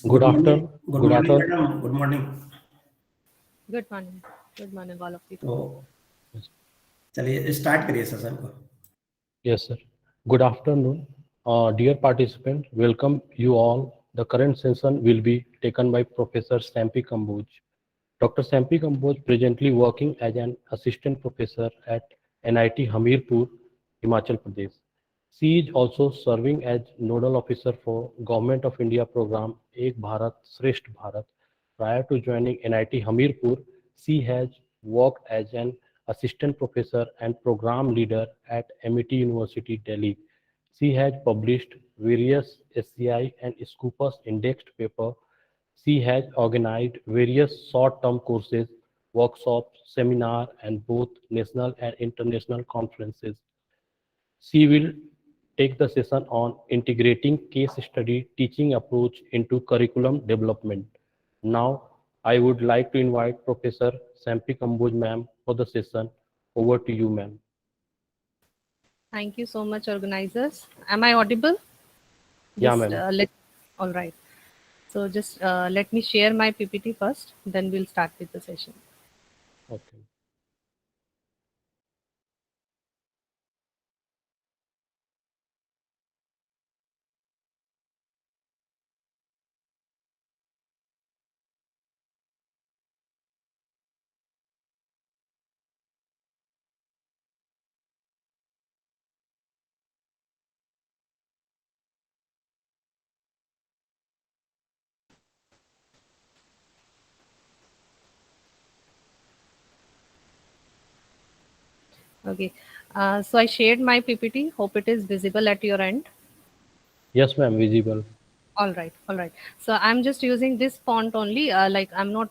Good Good morning. afternoon. Good Good morning, afternoon. madam. Good morning. Good morning. Good morning, all of you. तो Yes, चलिए start करिए session को. yes, sir. Good afternoon. Dear participants, welcome you all. The current session will be taken by Professor Sampi Kamboj. Dr. Sampi Kamboj presently working as an assistant professor at NIT Hamirpur, Himachal Pradesh. She is also serving as nodal officer for Government of India program Ek Bharat Shresth Bharat. Prior to joining NIT Hamirpur, she has worked as an assistant professor and program leader at MIT University, Delhi. She has published various SCI and Scopus indexed papers. She has organized various short-term courses, workshops, seminars, and both national and international conferences. She will take the session on integrating case study teaching approach into curriculum development. Now, I would like to invite Professor Sampi Kamboj ma'am for the session. Over to you, ma'am. Thank you so much, organizers. Am I audible? Yeah, Just ma'am. all right. So just let me share my PPT first, then we'll start with the session. Okay. Okay. So I shared my PPT. Hope it is visible at your end. Yes, ma'am. Visible. All right, all right. So I'm just using this font only. Like I'm not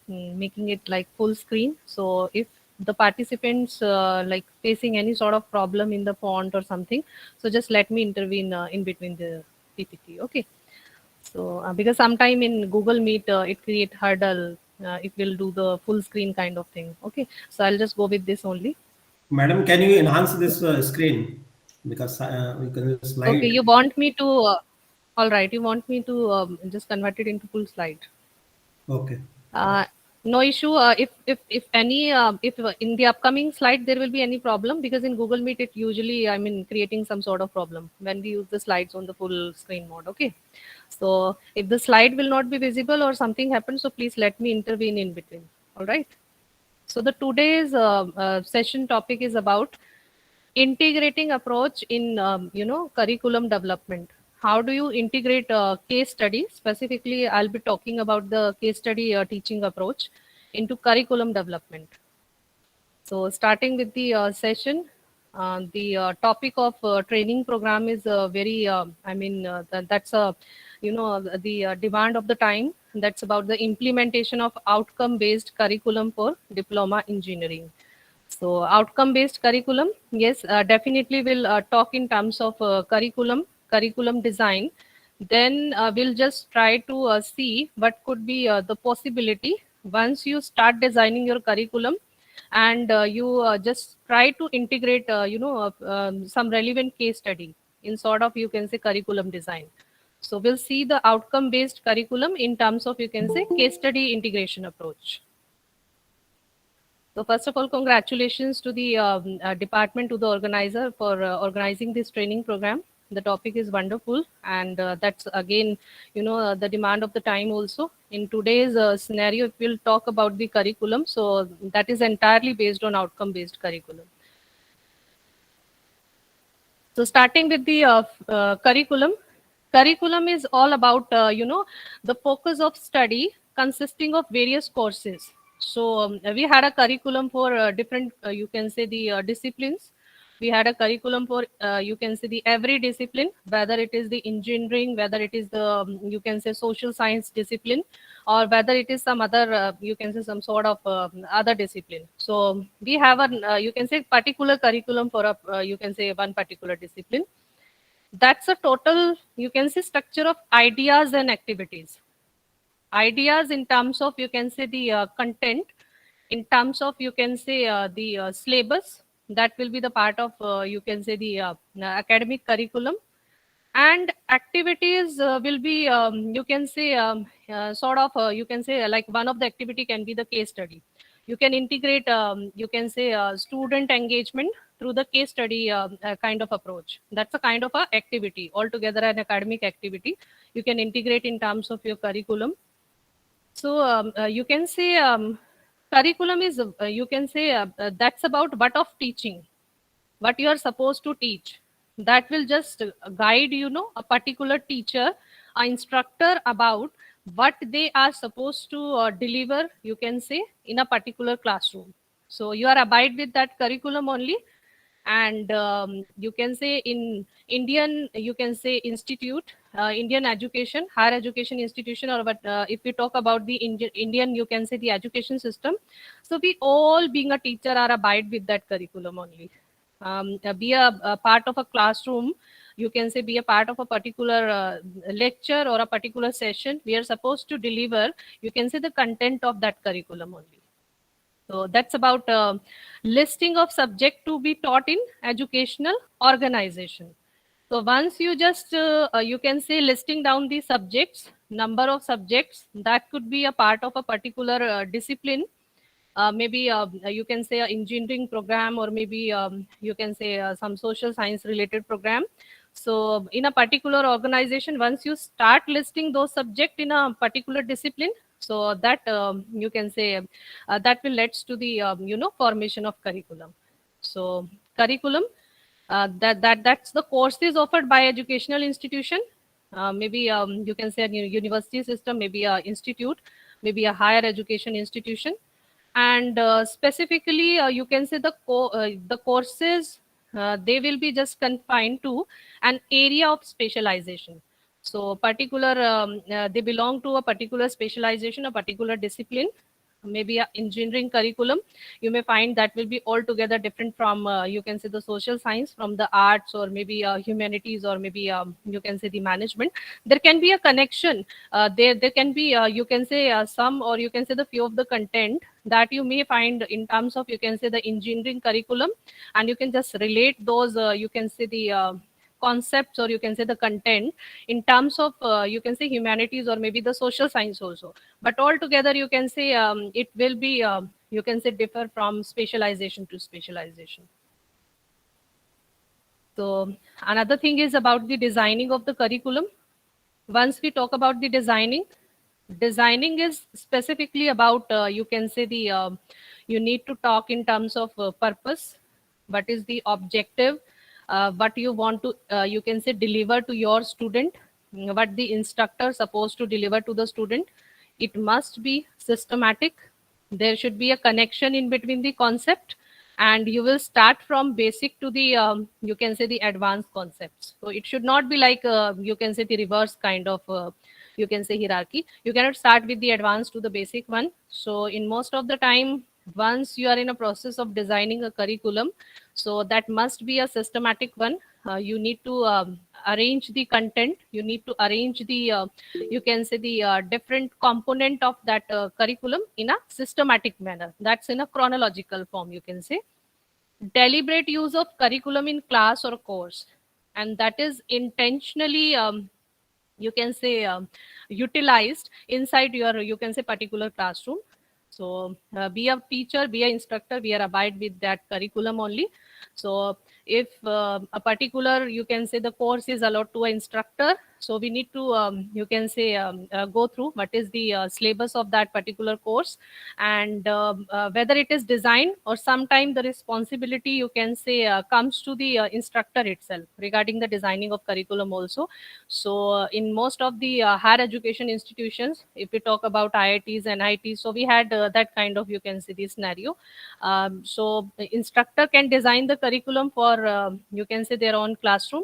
making it like full screen. So if the participants like facing any sort of problem in the font or something, so just let me intervene in between the PPT. Okay. So because sometime in Google Meet it create hurdle. It will do the full screen kind of thing. Okay. So I'll just go with this only. Madam, can you enhance this screen because we can Okay. slide. You want me to? All right. You want me to just convert it into full slide? Okay. Uh, no issue. If any if in the upcoming slide there will be any problem, because in Google Meet it usually, I mean, creating some sort of problem when we use the slides on the full screen mode. Okay, so if the slide will not be visible or something happens, so please let me intervene in between. All right. So the today's session topic is about integrating approach in curriculum development. How do you integrate case study? Specifically, I'll be talking about the case study teaching approach into curriculum development. So starting with the session, the topic of training program is very, that's a, the demand of the time. That's about the implementation of outcome-based curriculum for diploma engineering. So outcome-based curriculum, yes, definitely will talk in terms of curriculum design. Then we'll just try to see what could be the possibility once you start designing your curriculum, and you just try to integrate, some relevant case study in sort of, you can say, curriculum design. So we'll see the outcome-based curriculum in terms of, you can say, case study integration approach. So first of all, congratulations to the department, to the organizer for organizing this training program. The topic is wonderful, and that's again, the demand of the time also. In today's scenario, if we'll talk about the curriculum, so that is entirely based on outcome-based curriculum. So starting with the curriculum is all about, the focus of study consisting of various courses. So we had a curriculum for different, you can say, the disciplines. We had a curriculum for, you can say, the every discipline, whether it is the engineering, whether it is the, you can say, social science discipline, or whether it is some other, you can say, some sort of other discipline. So we have a, you can say, particular curriculum for a, you can say, one particular discipline. That's a total, you can say, structure of ideas and activities. Ideas in terms of, you can say, the content, in terms of, you can say, the syllabus, that will be the part of, you can say, the academic curriculum. And activities will be you can say sort of you can say like one of the activity can be the case study. You can integrate you can say student engagement through the case study kind of approach. That's a kind of a activity altogether, an academic activity you can integrate in terms of your curriculum. So you can say curriculum is you can say that's about what of teaching, what you are supposed to teach. That will just guide a particular teacher, a instructor about what they are supposed to deliver, you can say, in a particular classroom. So you are abide with that curriculum only. And you can say in Indian, you can say institute, Indian education, higher education institution, or what if we talk about the Indian, you can say the education system. So we all being a teacher are abide with that curriculum only. Be a part of a classroom, you can say be a part of a particular lecture or a particular session. We are supposed to deliver, you can say, the content of that curriculum only. So that's about listing of subject to be taught in educational organization. So once you just you can say listing down the subjects, number of subjects that could be a part of a particular discipline. Maybe you can say a engineering program, or maybe you can say some social science related program. So in a particular organization, once you start listing those subject in a particular discipline, so that you can say that will leads to the formation of curriculum. So curriculum, that's the courses offered by educational institution. Maybe you can say a university system, maybe a institute, maybe a higher education institution. And specifically you can say the courses, they will be just confined to an area of specialization. So particular they belong to a particular specialization, a particular discipline. Maybe a engineering curriculum, you may find that will be altogether different from you can say the social science, from the arts, or maybe humanities, or maybe you can say the management. There can be a connection. There can be you can say some, or you can say the few of the content that you may find in terms of, you can say, the engineering curriculum, and you can just relate those you can say the concepts, or you can say the content in terms of you can say humanities, or maybe the social science also. But altogether you can say it will be you can say differ from specialization to specialization. So another thing is about the designing of the curriculum. Once we talk about the designing is specifically about you can say the you need to talk in terms of purpose. What is the objective, what you want to you can say deliver to your student, what the instructor supposed to deliver to the student. It must be systematic. There should be a connection in between the concept, and you will start from basic to the you can say the advanced concepts. So it should not be like you can say the reverse kind of you can say hierarchy. You cannot start with the advanced to the basic one. So in most of the time, once you are in a process of designing a curriculum, so that must be a systematic one. You need to arrange the content, you need to arrange the you can say the different component of that curriculum in a systematic manner. That's in a chronological form, you can say. Deliberate use of curriculum in class or course, and that is intentionally you can say utilized inside your you can say particular classroom. So be a teacher, be a instructor, we are abide with that curriculum only. So if a particular you can say the course is allowed to an instructor, so we need to you can say go through what is the syllabus of that particular course, and whether it is designed, or sometime the responsibility you can say comes to the instructor itself regarding the designing of curriculum also. So in most of the higher education institutions, if we talk about IITs and NITs, so we had that kind of you can see the scenario. So the instructor can design the curriculum for you can say their own classroom.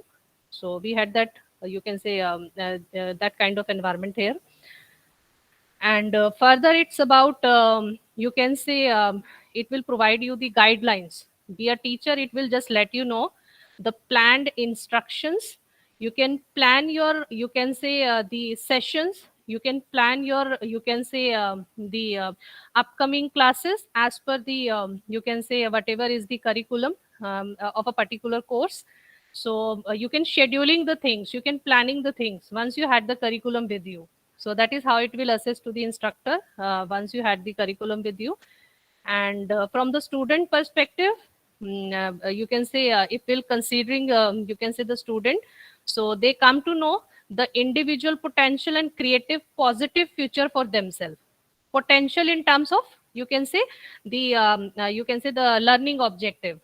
So we had that you can say that kind of environment here. And further it's about you can say it will provide you the guidelines. Be a teacher, it will just let you know the planned instructions. You can plan your you can say the sessions, you can plan your you can say the upcoming classes as per the you can say whatever is the curriculum of a particular course. So you can scheduling the things, you can planning the things once you had the curriculum with you. So that is how it will assess to the instructor once you had the curriculum with you. And from the student perspective, you can say if will considering you can say the student, so they come to know the individual potential and creative positive future for themselves. Potential in terms of, you can say, the you can say the learning objective.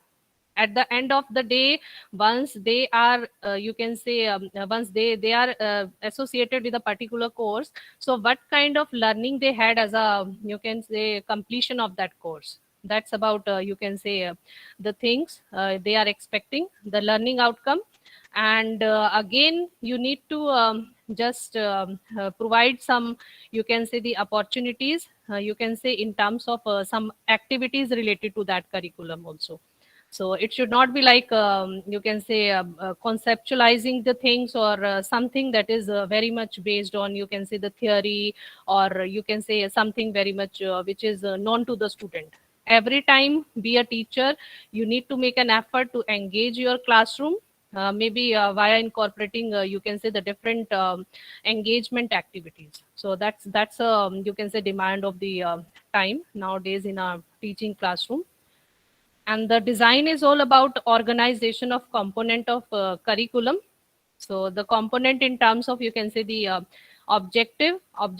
At the end of the day, once they are you can say once they are associated with a particular course, so what kind of learning they had as a, you can say, completion of that course. That's about you can say the things they are expecting, the learning outcome. And again, you need to just provide some, you can say, the opportunities, you can say, in terms of some activities related to that curriculum also. So it should not be like you can say conceptualizing the things, or something that is very much based on, you can say, the theory, or you can say something very much which is known to the student. Every time be a teacher, you need to make an effort to engage your classroom, maybe via incorporating you can say the different engagement activities. So that's you can say demand of the time nowadays in a teaching classroom. And the design is all about organization of component of curriculum. So the component in terms of, you can say, the objective of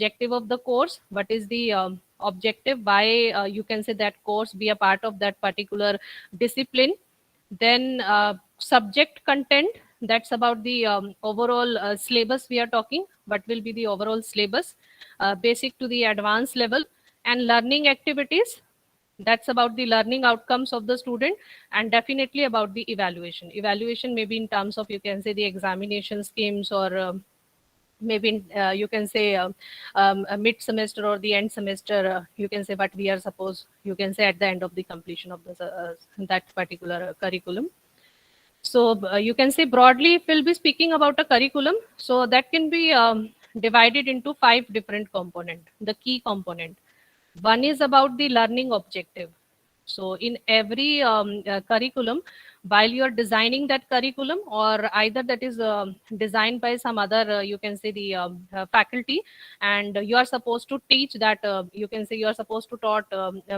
the course. What is the objective, why you can say that course be a part of that particular discipline. Then subject content, that's about the overall syllabus we are talking, what will be the overall syllabus, basic to the advanced level. And learning activities, that's about the learning outcomes of the student. And definitely about the evaluation maybe in terms of, you can say, the examination schemes, or maybe you can say a mid semester or the end semester, you can say what we are supposed, you can say, at the end of the completion of the that particular curriculum. So you can say broadly, if we'll be speaking about a curriculum, so that can be divided into 5 different component, the key component. One is about the learning objective. So in every curriculum, while you are designing that curriculum, or either that is designed by some other, you can say, the faculty, and you are supposed to teach that, you can say, you are supposed to taught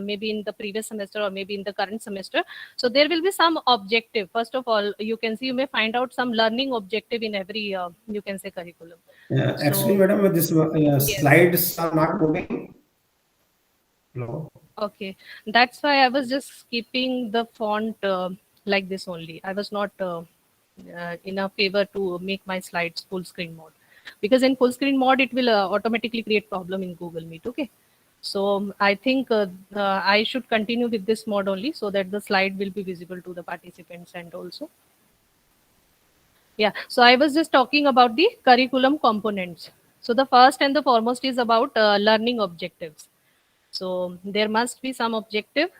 maybe in the previous semester or maybe in the current semester. So there will be some objective. First of all, you can see, you may find out some learning objective in every you can say curriculum. Actually, So madam, this yes. slides are not moving. Hello. Okay, that's why I was just keeping the font like this only. I was not in a favor to make my slides full screen mode, because in full screen mode it will automatically create problem in Google Meet. Okay, so I think I should continue with this mode only, so that the slide will be visible to the participants. And also, yeah, so I was just talking about the curriculum components. So the first and the foremost is about learning objectives. So there must be some objective.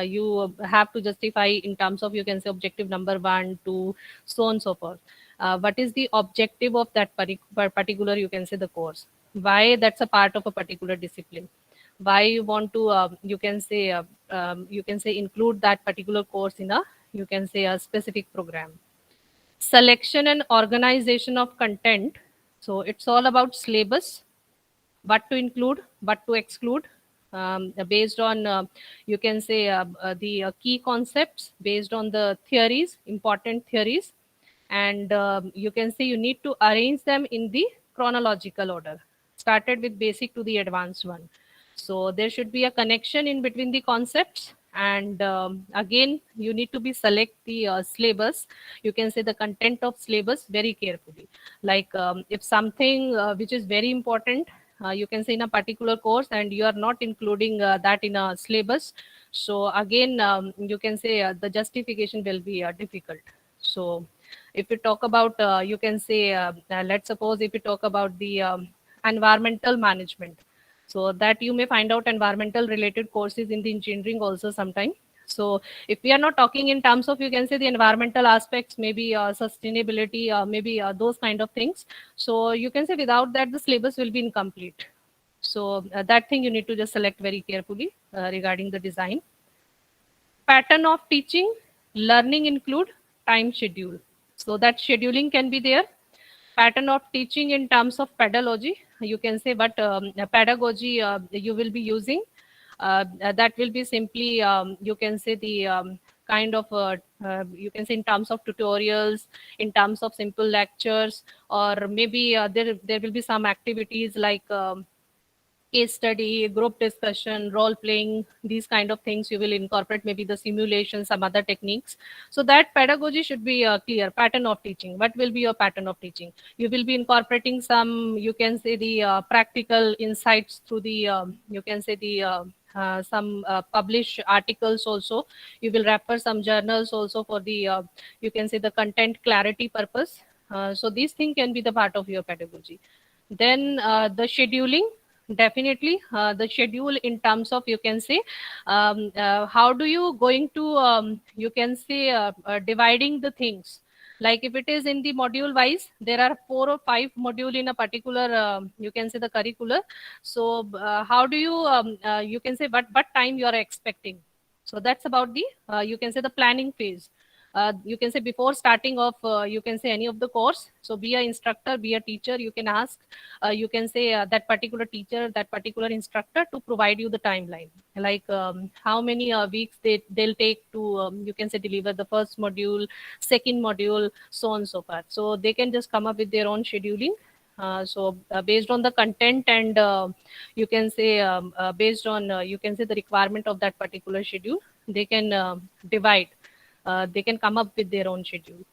You have to justify in terms of, you can say, objective number 1, 2, so on and so forth. What is the objective of that particular, you can say, the course? Why that's a part of a particular discipline? Why you want to, you can say, include that particular course in a, you can say, a specific program. Selection and organization of content. So it's all about syllabus, what to include, what to exclude, based on you can say the key concepts, based on the theories, important theories. And you can say you need to arrange them in the chronological order, started with basic to the advanced one. So there should be a connection in between the concepts. And again, you need to be select the syllabus, you can say the content of syllabus very carefully. Like if something which is very important, you can say, in a particular course, and you are not including that in a syllabus, so again you can say the justification will be difficult. So if we talk about you can say let's suppose if we talk about the environmental management, so that you may find out environmental related courses in the engineering also sometime. So if we are not talking in terms of, you can say, the environmental aspects, maybe sustainability, maybe those kind of things, so you can say without that the syllabus will be incomplete. So that thing you need to just select very carefully regarding the design. Pattern of teaching, learning include time schedule. So that scheduling can be there. Pattern of teaching in terms of pedagogy, you can say, but pedagogy you will be using, that will be simply, you can say, the kind of you can say in terms of tutorials, in terms of simple lectures, or maybe there will be some activities like case study, group discussion, role playing, these kind of things you will incorporate, maybe the simulation, some other techniques. So that pedagogy should be clear. Pattern of teaching, what will be your pattern of teaching? You will be incorporating some, you can say, the practical insights through the you can say the some published articles also. You will refer some journals also for the you can say the content clarity purpose. So these things can be the part of your pedagogy. Then the scheduling, definitely the schedule in terms of, you can say, how do you going to you can say dividing the things. Like if it is in the module wise, there are 4 or 5 module in a particular you can say the curricular. So how do you you can say what time you are expecting. So that's about the you can say the planning phase. You can say before starting of you can say any of the course. So be a instructor, be a teacher, you can ask you can say that particular teacher, that particular instructor to provide you the timeline, like how many weeks they'll take to you can say deliver the first module, second module, so on and so forth. So they can just come up with their own scheduling. Based on the content and you can say based on you can say the requirement of that particular schedule, they can divide, they can come up with their own schedule.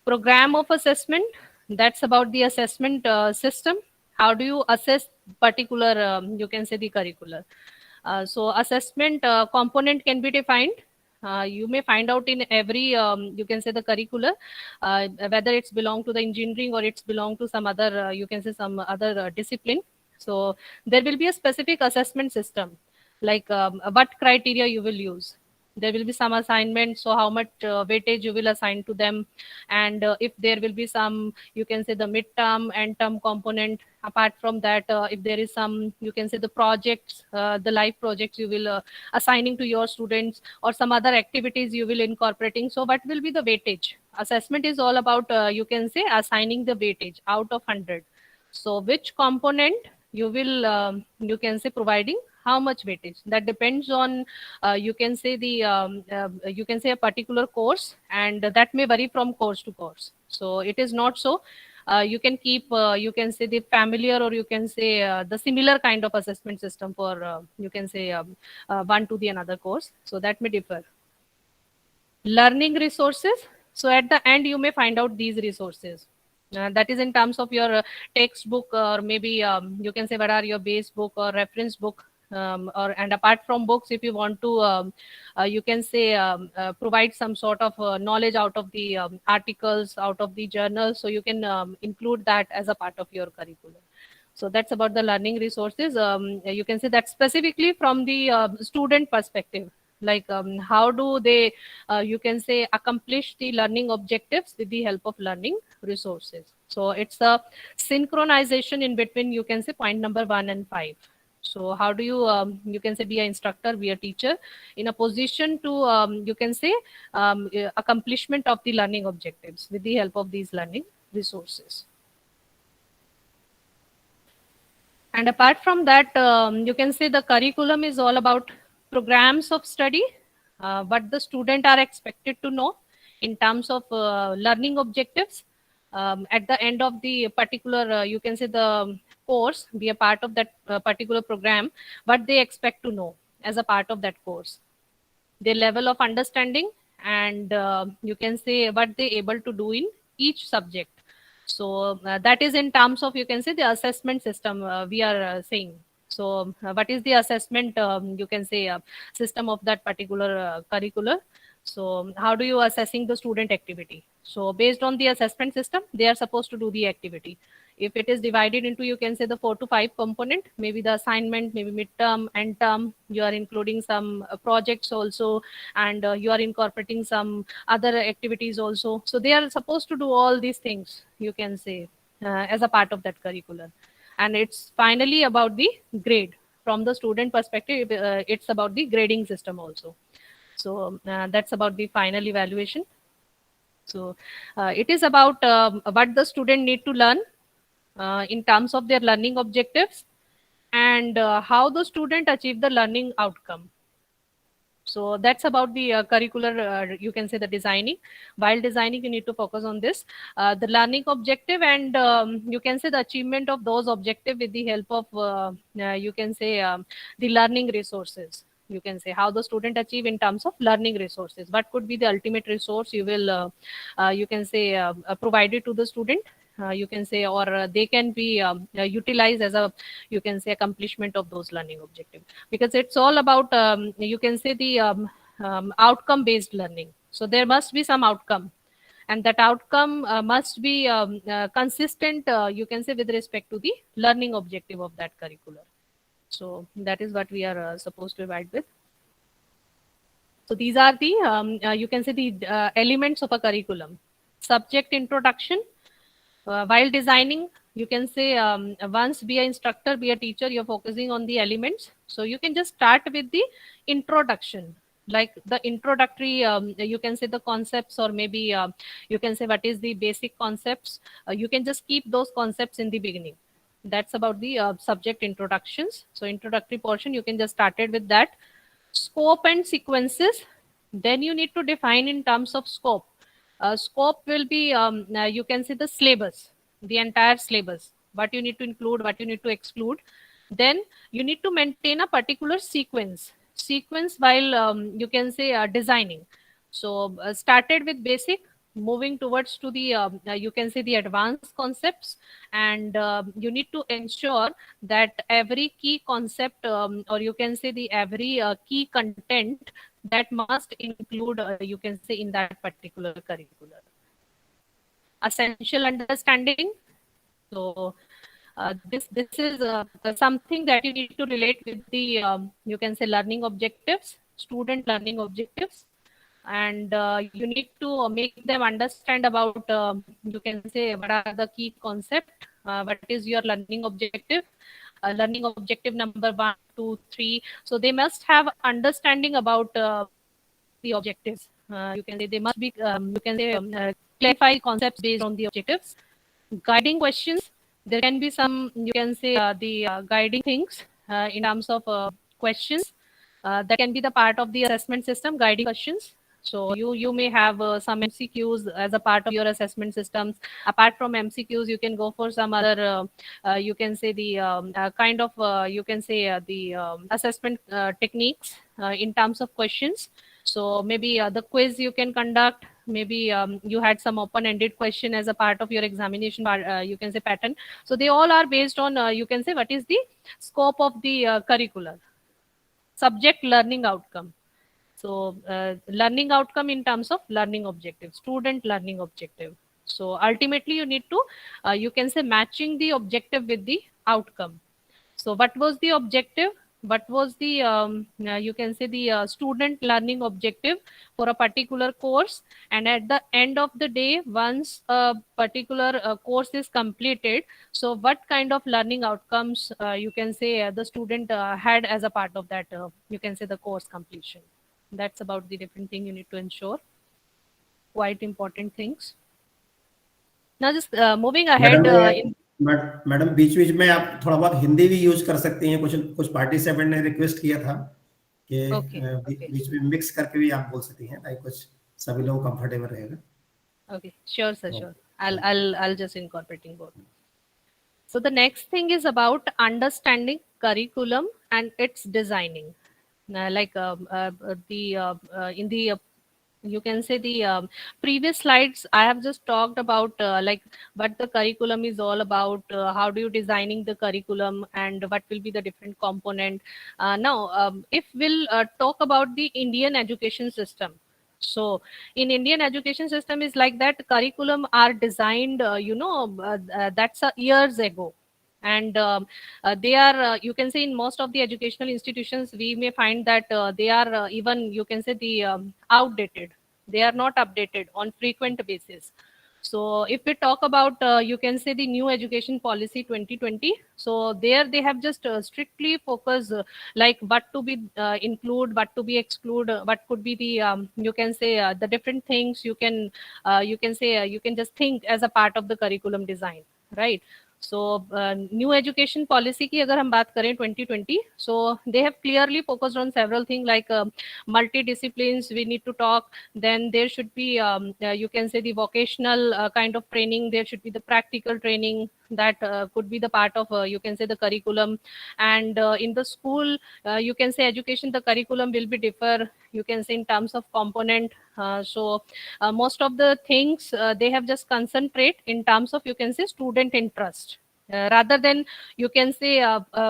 Program of assessment, that's about the assessment system. How do you assess particular you can say the curricular. So assessment component can be defined. You may find out in every you can say the curricular, whether it's belong to the engineering or it's belong to some other you can say some other discipline. So there will be a specific assessment system, like what criteria you will use. There will be some assignment, so how much weightage you will assign to them. And if there will be some, you can say the midterm and term component. Apart from that, if there is some, you can say the projects, the live projects you will assigning to your students, or some other activities you will incorporating. So what will be the weightage? Assessment is all about you can say assigning the weightage out of 100. So which component you will you can say providing how much weightage, that depends on you can say the you can say a particular course, and that may vary from course to course. So it is not so you can keep you can say the familiar, or you can say the similar kind of assessment system for you can say one to the another course. So that may differ. Learning resources, so at the end you may find out these resources. That is in terms of your textbook, or maybe you can say what are your base book or reference book. Or and apart from books, if you want to you can say provide some sort of knowledge out of the articles, out of the journals, so you can include that as a part of your curriculum. So that's about the learning resources. You can say that specifically from the student perspective, like how do they you can say accomplish the learning objectives with the help of learning resources. So it's a synchronization in between, you can say, point number 1 and 5. So how do you you can say be an instructor, be a teacher in a position to you can say accomplishment of the learning objectives with the help of these learning resources. And apart from that, you can say the curriculum is all about programs of study, what the student are expected to know in terms of learning objectives. At the end of the particular, you can say the course, be a part of that particular program, what they expect to know as a part of that course, their level of understanding, and you can say what they able to do in each subject. So that is in terms of, you can say, the assessment system we are saying. So what is the assessment you can say system of that particular curricular. So how do you assessing the student activity? So based on the assessment system, they are supposed to do the activity. If it is divided into, you can say, the 4 to 5 component, maybe the assignment, maybe midterm and term, you are including some projects also, and you are incorporating some other activities also. So they are supposed to do all these things, you can say, as a part of that curriculum. And it's finally about the grade. From the student perspective, it's about the grading system also. So that's about the final evaluation. So it is about what the student need to learn in terms of their learning objectives, and how the student achieve the learning outcome. So that's about the curricular, you can say the designing. While designing, you need to focus on this, the learning objective, and you can say the achievement of those objective with the help of, you can say the learning resources. You can say how the student achieve in terms of learning resources. What could be the ultimate resource you will, you can say, provided to the student. You can say, or they can be utilized as a, you can say, accomplishment of those learning objectives, because it's all about, you can say, the outcome based learning. So there must be some outcome, and that outcome must be consistent, you can say, with respect to the learning objective of that curricular. So that is what we are supposed to provide with. So these are the, you can say, the elements of a curriculum. Subject introduction. While designing, you can say, once be an instructor, be a teacher, you're focusing on the elements. So you can just start with the introduction, like the introductory, you can say the concepts, or maybe you can say what is the basic concepts. You can just keep those concepts in the beginning. That's about the subject introductions. So introductory portion, you can just started with that. Scope and sequences. Then you need to define in terms of scope. Scope will be, you can see the syllabus, the entire syllabus, what you need to include, what you need to exclude. Then you need to maintain a particular sequence while, you can say, designing. So started with basic, moving towards to the, you can say, the advanced concepts, and you need to ensure that every key concept, or you can say the every key content, that must include, you can say, in that particular curricular. Essential understanding. So this is something that you need to relate with the, you can say, learning objectives, student learning objectives, and you need to make them understand about, you can say, what are the key concept, what is your learning objective, learning objective number 1, 2, 3. So they must have understanding about the objectives. You can say they must be, you can say, clarify concepts based on the objectives. Guiding questions. There can be some, you can say, the guiding things in terms of questions that can be the part of the assessment system, guiding questions. So you may have some MCQs as a part of your assessment systems. Apart from MCQs, you can go for some other, you can say, the kind of, you can say, the assessment techniques in terms of questions. So maybe the quiz you can conduct. Maybe you had some open-ended question as a part of your examination, you can say, pattern. So they all are based on, you can say, what is the scope of the curricular. Subject learning outcome. So learning outcome in terms of learning objective, student learning objective. So ultimately you need to, you can say, matching the objective with the outcome. So what was the objective? What was the, you can say, the student learning objective for a particular course? And at the end of the day, once a particular course is completed, so what kind of learning outcomes, you can say, the student had as a part of that, you can say, the course completion. That's about the different thing you need to ensure. Quite important things. Now just moving ahead. Madam बीच बीच में आप थोड़ा बहुत हिंदी भी use कर सकती हैं, कुछ कुछ पार्टिसिपेंट ने रिक्वेस्ट किया था कि बीच में मिक्स करके भी आप बोल सकती हैं, ताकि कुछ सभी लोग कंफर्टेबल रहेगा. Okay, sure, sir, sure. I'll just incorporating both. So the next thing is about understanding curriculum and its designing. Like in the you can say the previous slides, I have just talked about like what the curriculum is all about, how do you designing the curriculum, and what will be the different component. Now if we'll talk about the Indian education system. So in Indian education system is like that curriculum are designed, that's years ago. And they are, you can say, in most of the educational institutions, we may find that they are even, you can say, the outdated. They are not updated on frequent basis. So if we talk about, you can say the new education policy 2020, so there they have just strictly focused like what to be include, what to be exclude, what could be the, you can say the different things you can say you can just think as a part of the curriculum design, right? So new education policy की अगर हम बात करें 2020, so they have clearly focused on several things like multidisciplines we need to talk. Then there should be you can say the vocational kind of training. There should be the practical training that could be the part of you can say the curriculum. And in the school, you can say education, the curriculum will be differ, you can say in terms of component. So most of the things they have just concentrate in terms of you can say student interest, rather than you can say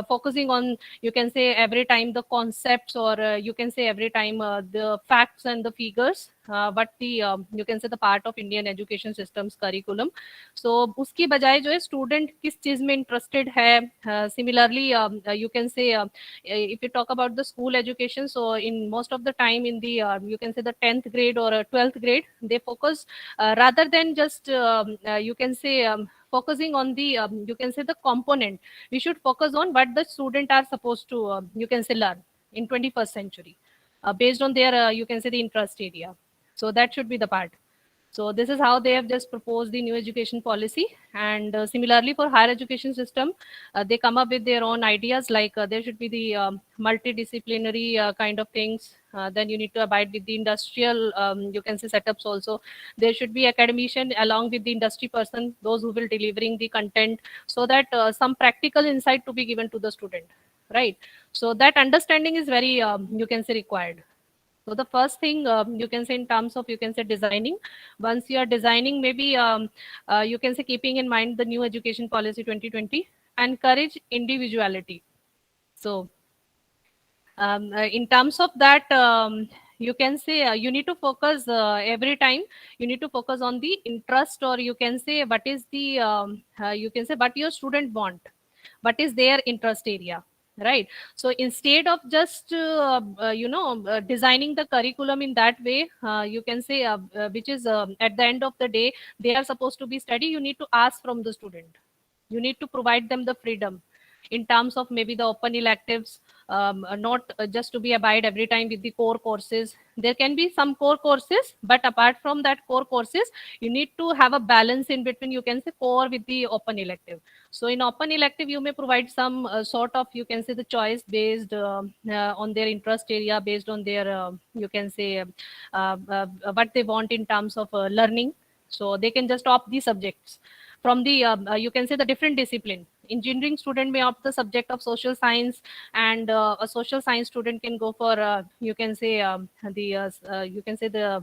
focusing on you can say every time the concepts, or you can say every time the facts and the figures, but the you can say the part of Indian education systems curriculum. So उसकी बजाय जो है student किस चीज में interested है. Similarly you can say if you talk about the school education, so in most of the time in the you can say the 10th grade or 12th grade, they focus rather than just you can say focusing on the you can say the component, we should focus on what the student are supposed to you can say learn in 21st century based on their you can say the interest area. So that should be the part. So this is how they have just proposed the new education policy. And similarly for higher education system, they come up with their own ideas like there should be the multidisciplinary kind of things. Then you need to abide with the industrial, you can say setups also. There should be academician along with the industry person, those who will delivering the content, so that some practical insight to be given to the student, right? So that understanding is very, you can say required. So the first thing you can say in terms of you can say designing, once you are designing, maybe you can say keeping in mind the new education policy 2020, encourage individuality. So in terms of that, you can say you need to focus every time. You need to focus on the interest, or you can say what is the you can say what your student want, what is their interest area, right? So instead of just designing the curriculum in that way, you can say which is at the end of the day they are supposed to be study, you need to ask from the student, you need to provide them the freedom in terms of maybe the open electives, not just to be abide every time with the core courses. There can be some core courses, but apart from that core courses, you need to have a balance in between, you can say core with the open elective. So in open elective you may provide some sort of you can say the choice based on their interest area, based on their you can say what they want in terms of learning. So they can just opt the subjects from the you can say the different discipline. Engineering student may opt the subject of social science, and a social science student can go for you can say the you can say the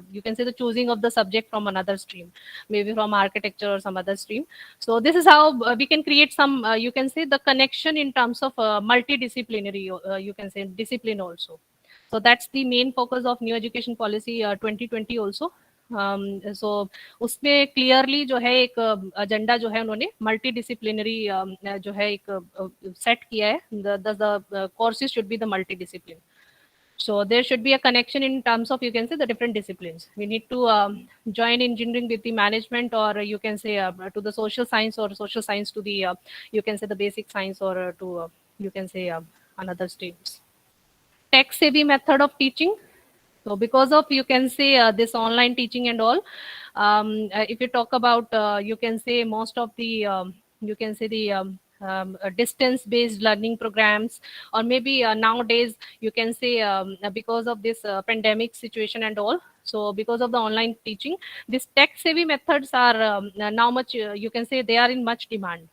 you can say the choosing of the subject from another stream, maybe from architecture or some other stream. So this is how we can create some you can say the connection in terms of multidisciplinary you can say discipline also. So that's the main focus of new education policy 2020 also. सो उसमें clearly जो है एक agenda जो है उन्होंने multi disciplinary जो है एक सेट किया है, the courses should be the multi discipline. So there should be a connection in terms of you can say the different disciplines. We need to join engineering with the management, or you can say to the social science, or social science to the you can say the basic science, or to you can say another streams. Tech savvy method of teaching. So because of you can say this online teaching and all, if you talk about you can say most of the you can say the distance based learning programs, or maybe nowadays you can say because of this pandemic situation and all, so because of the online teaching, these tech savvy methods are now much you can say they are in much demand.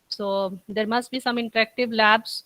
So there must be some interactive labs.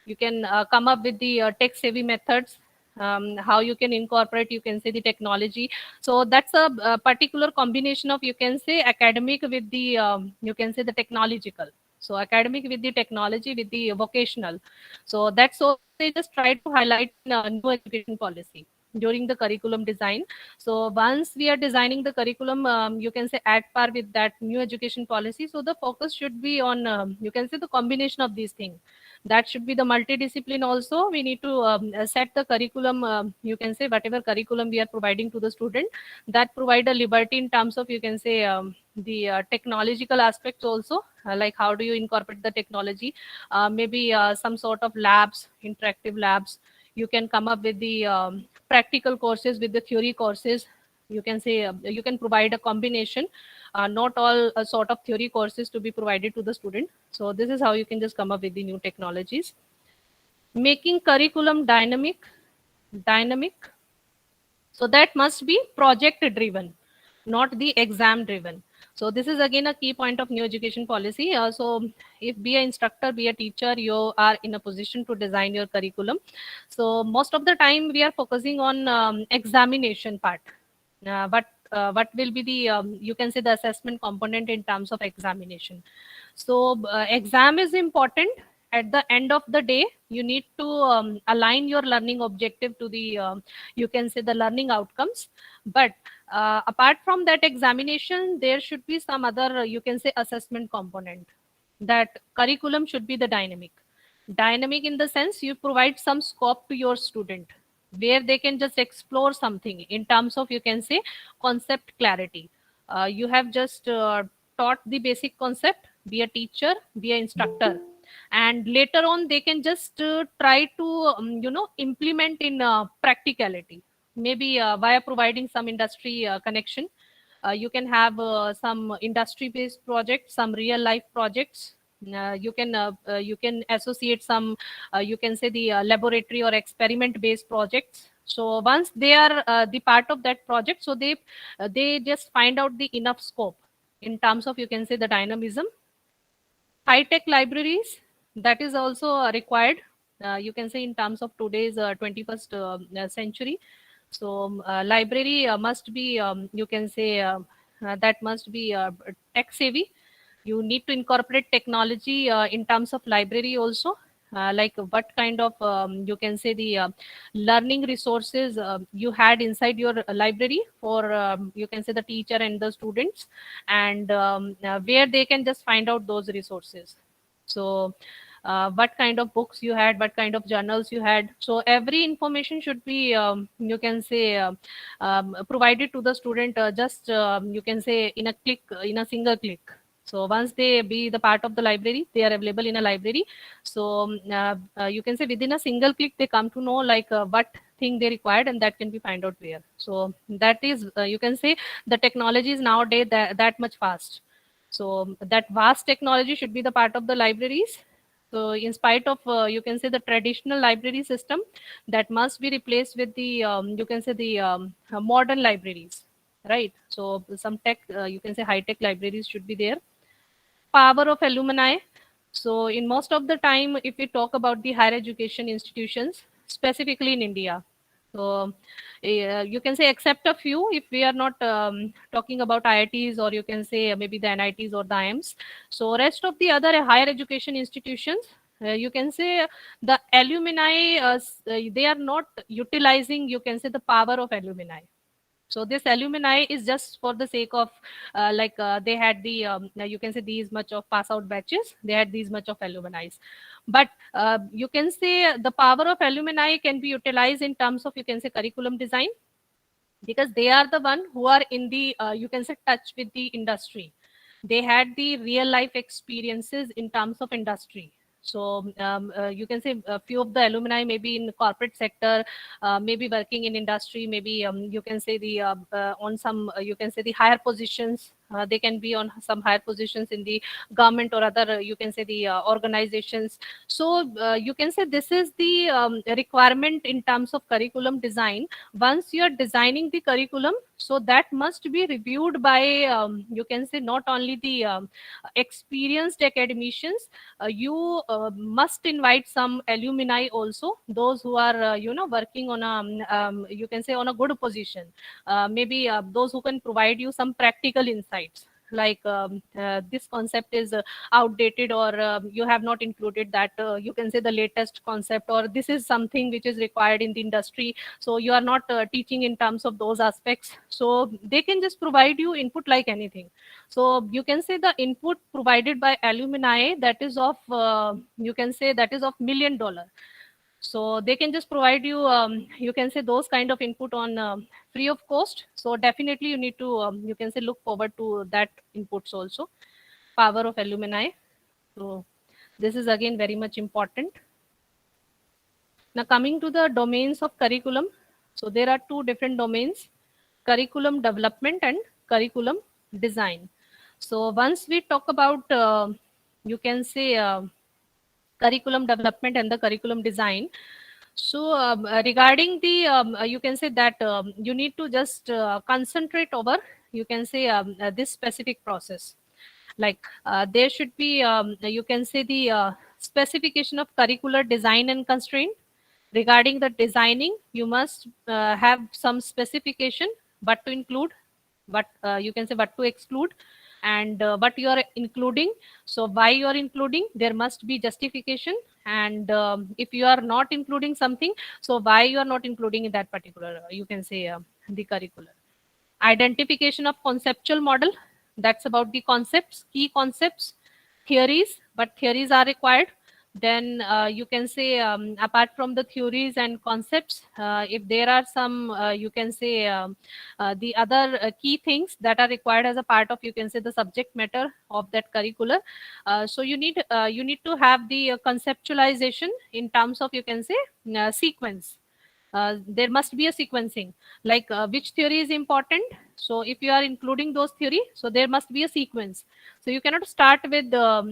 You can come up with the tech savvy methods, how you can incorporate you can say the technology. So that's a particular combination of you can say academic with the you can say the technological. So academic with the technology with the vocational. So that's all they just try to highlight in new education policy during the curriculum design. So once we are designing the curriculum, you can say at par with that new education policy. So the focus should be on you can say the combination of these things, That should be the multidiscipline also. We need to set the curriculum, you can say whatever curriculum we are providing to the student, that provide a liberty in terms of, you can say, the technological aspects also, like how do you incorporate the technology, maybe some sort of labs, interactive labs. You can come up with the practical courses with the theory courses. You can say you can provide a combination, not all sort of theory courses to be provided to the student. So this is how you can just come up with the new technologies. Making curriculum dynamic. So that must be project driven, not the exam driven. So this is again a key point of new education policy. So if be an instructor, be a teacher, you are in a position to design your curriculum. So most of the time we are focusing on examination part. What will be the you can say the assessment component in terms of examination. So exam is important. At the end of the day, you need to align your learning objective to the you can say the learning outcomes. But apart from that examination, there should be some other you can say assessment component. That curriculum should be the dynamic in the sense you provide some scope to your student where they can just explore something in terms of, you can say, concept clarity. You have just taught the basic concept, be a teacher, be an instructor, and later on they can just try to implement in practicality, maybe via providing some industry connection. You can have some industry based projects, some real life projects. You can associate some you can say the laboratory or experiment based projects. So once they are the part of that project, so they just find out the enough scope in terms of, you can say, the dynamism. High tech libraries, that is also required, you can say, in terms of today's 21st century. So library must be you can say that must be tech savvy. You need to incorporate technology in terms of library also, like what kind of you can say the learning resources you had inside your library for you can say the teacher and the students, and where they can just find out those resources. So what kind of books you had, what kind of journals you had, so every information should be you can say provided to the student, just you can say in a click, in a single click. So once they be the part of the library, they are available in a library. So you can say within a single click they come to know like what thing they required, and that can be find out where. So that is you can say the technology is nowadays that much fast. So that vast technology should be the part of the libraries. So in spite of you can say the traditional library system, that must be replaced with the you can say the modern libraries, right? So some tech you can say high tech libraries should be there. Power of alumni. So in most of the time, if we talk about the higher education institutions, specifically in India, so you can say except a few, if we are not talking about IITs, or you can say maybe the NITs or the IIMs. So rest of the other higher education institutions, you can say the alumni, they are not utilizing, you can say, the power of alumni. So this alumni is just for the sake of like they had the you can say these much of pass out batches, they had these much of alumni. But you can say the power of alumni can be utilized in terms of, you can say, curriculum design, because they are the one who are in the you can say touch with the industry. They had the real life experiences in terms of industry. So you can say a few of the alumni maybe in the corporate sector, maybe working in industry, maybe you can say the on some you can say the higher positions. They can be on some higher positions in the government or other you can say the organizations. So you can say this is the requirement in terms of curriculum design. Once you are designing the curriculum, so that must be reviewed by you can say not only the experienced academicians. You must invite some alumni also, those who are working on a you can say on a good position, maybe those who can provide you some practical insights. like this concept is outdated, or you have not included that you can say the latest concept, or this is something which is required in the industry, so you are not teaching in terms of those aspects. So they can just provide you input like anything. So you can say the input provided by alumni, that is of you can say that is of $1 million. So they can just provide you you can say those kind of input on free of cost. So definitely you need to you can say look forward to that inputs also. Power of alumni. So this is again very much important. Now coming to the domains of curriculum. So there are two different domains: curriculum development and curriculum design. So once we talk about you can say curriculum development and the curriculum design. So regarding the you can say that you need to just concentrate over you can say this specific process. Like there should be you can say the specification of curricular design and constraint. Regarding the designing, you must have some specification, what to include, what you can say what to exclude, and what you are including. So why you are including, there must be justification. And if you are not including something, so why you are not including in that particular you can say the curricular. Identification of conceptual model, that's about the concepts, key concepts, theories, but theories are required. Then you can say apart from the theories and concepts, if there are some you can say the other key things that are required as a part of you can say the subject matter of that curricular. So you need to have the conceptualization in terms of you can say sequence. There must be a sequencing, like which theory is important. So if you are including those theory, so there must be a sequence. So you cannot start with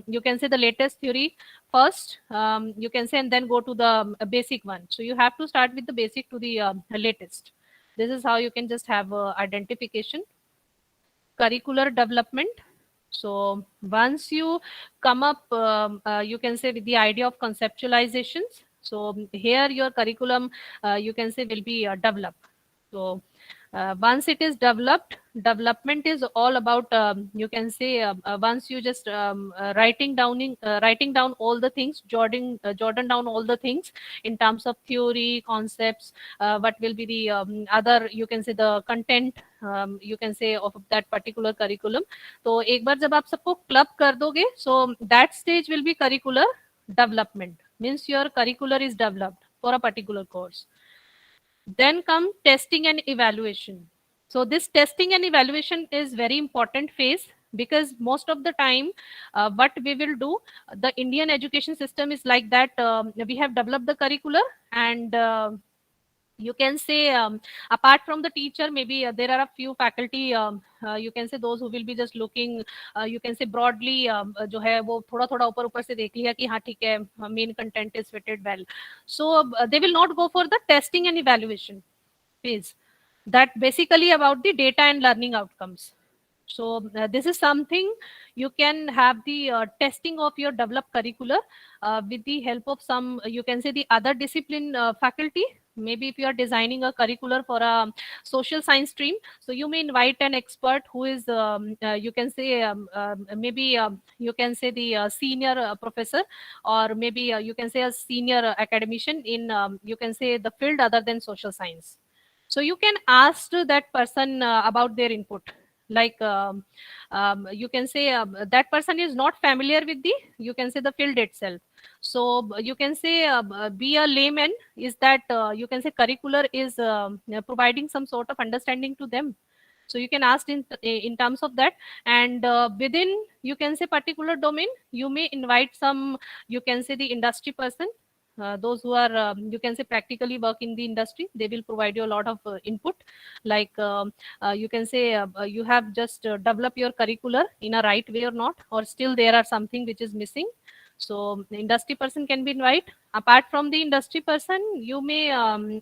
you can say the latest theory first, you can say, and then go to the basic one. So you have to start with the basic to the latest. This is how you can just have identification. Curricular development. So once you come up you can say with the idea of conceptualizations, so here your curriculum you can say will be developed. So once it is developed, development is all about you can say once you just writing down all the things, jotting down all the things in terms of theory, concepts, what will be the other you can say the content you can say of that particular curriculum. तो एक बार जब आप सबको club कर दोगे, so that stage will be curricular development, means your curricular is developed for a particular course. Then come testing and evaluation. So this testing and evaluation is very important phase, because most of the time what we will do, the Indian education system is like that we have developed the curricular, and you can say apart from the teacher, maybe there are a few faculty you can say those who will be just looking you can say broadly जो है वो थोड़ा थोड़ा ऊपर ऊपर से देख लिया कि हाँ ठीक है main content is fitted well. So they will not go for the testing and evaluation phase, that basically about the data and learning outcomes. So this is something you can have the testing of your developed curricular with the help of some you can say the other discipline faculty. Maybe if you are designing a curricular for a social science stream, so you may invite an expert who is you can say maybe you can say the senior professor, or maybe you can say a senior academician in you can say the field other than social science. So you can ask that person about their input. Like you can say that person is not familiar with the you can say the field itself. So you can say be a layman, is that you can say curricular is providing some sort of understanding to them. So you can ask in terms of that. And within you can say particular domain, you may invite some you can say the industry person, those who are you can say practically work in the industry. They will provide you a lot of input. Like you can say you have just develop your curricular in a right way or not, or still there are something which is missing. So the industry person can be invited. Apart from the industry person, you may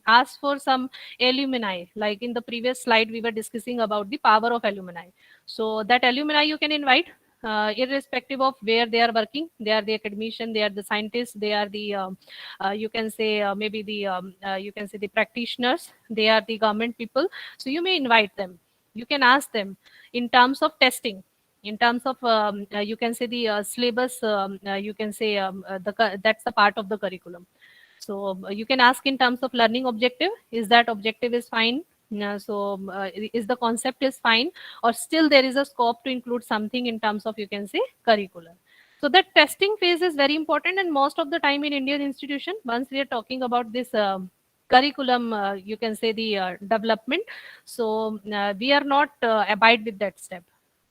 ask for some alumni. Like in the previous slide we were discussing about the power of alumni. So that alumni you can invite irrespective of where they are working. They are the academician, they are the scientists, they are the you can say maybe the you can say the practitioners, they are the government people. So you may invite them, you can ask them in terms of testing. in terms of you can say the syllabus, you can say that's the part of the curriculum. So you can ask in terms of learning objective, is that objective is fine? Is the concept is fine, or still there is a scope to include something in terms of, you can say, curriculum. So that testing phase is very important, and most of the time in Indian institution, once we are talking about this curriculum, you can say the development, so we are not abide with that step.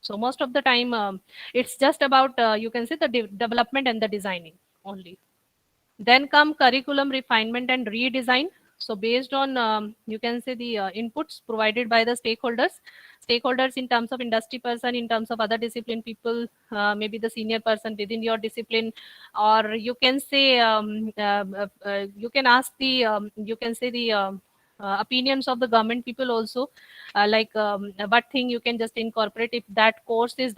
So most of the time it's just about you can say the development and the designing only. Then come curriculum refinement and redesign. So based on you can say the inputs provided by the stakeholders in terms of industry person, in terms of other discipline people, maybe the senior person within your discipline, or you can say you can ask the you can say the opinions of the government people also, like what thing you can just incorporate if that course is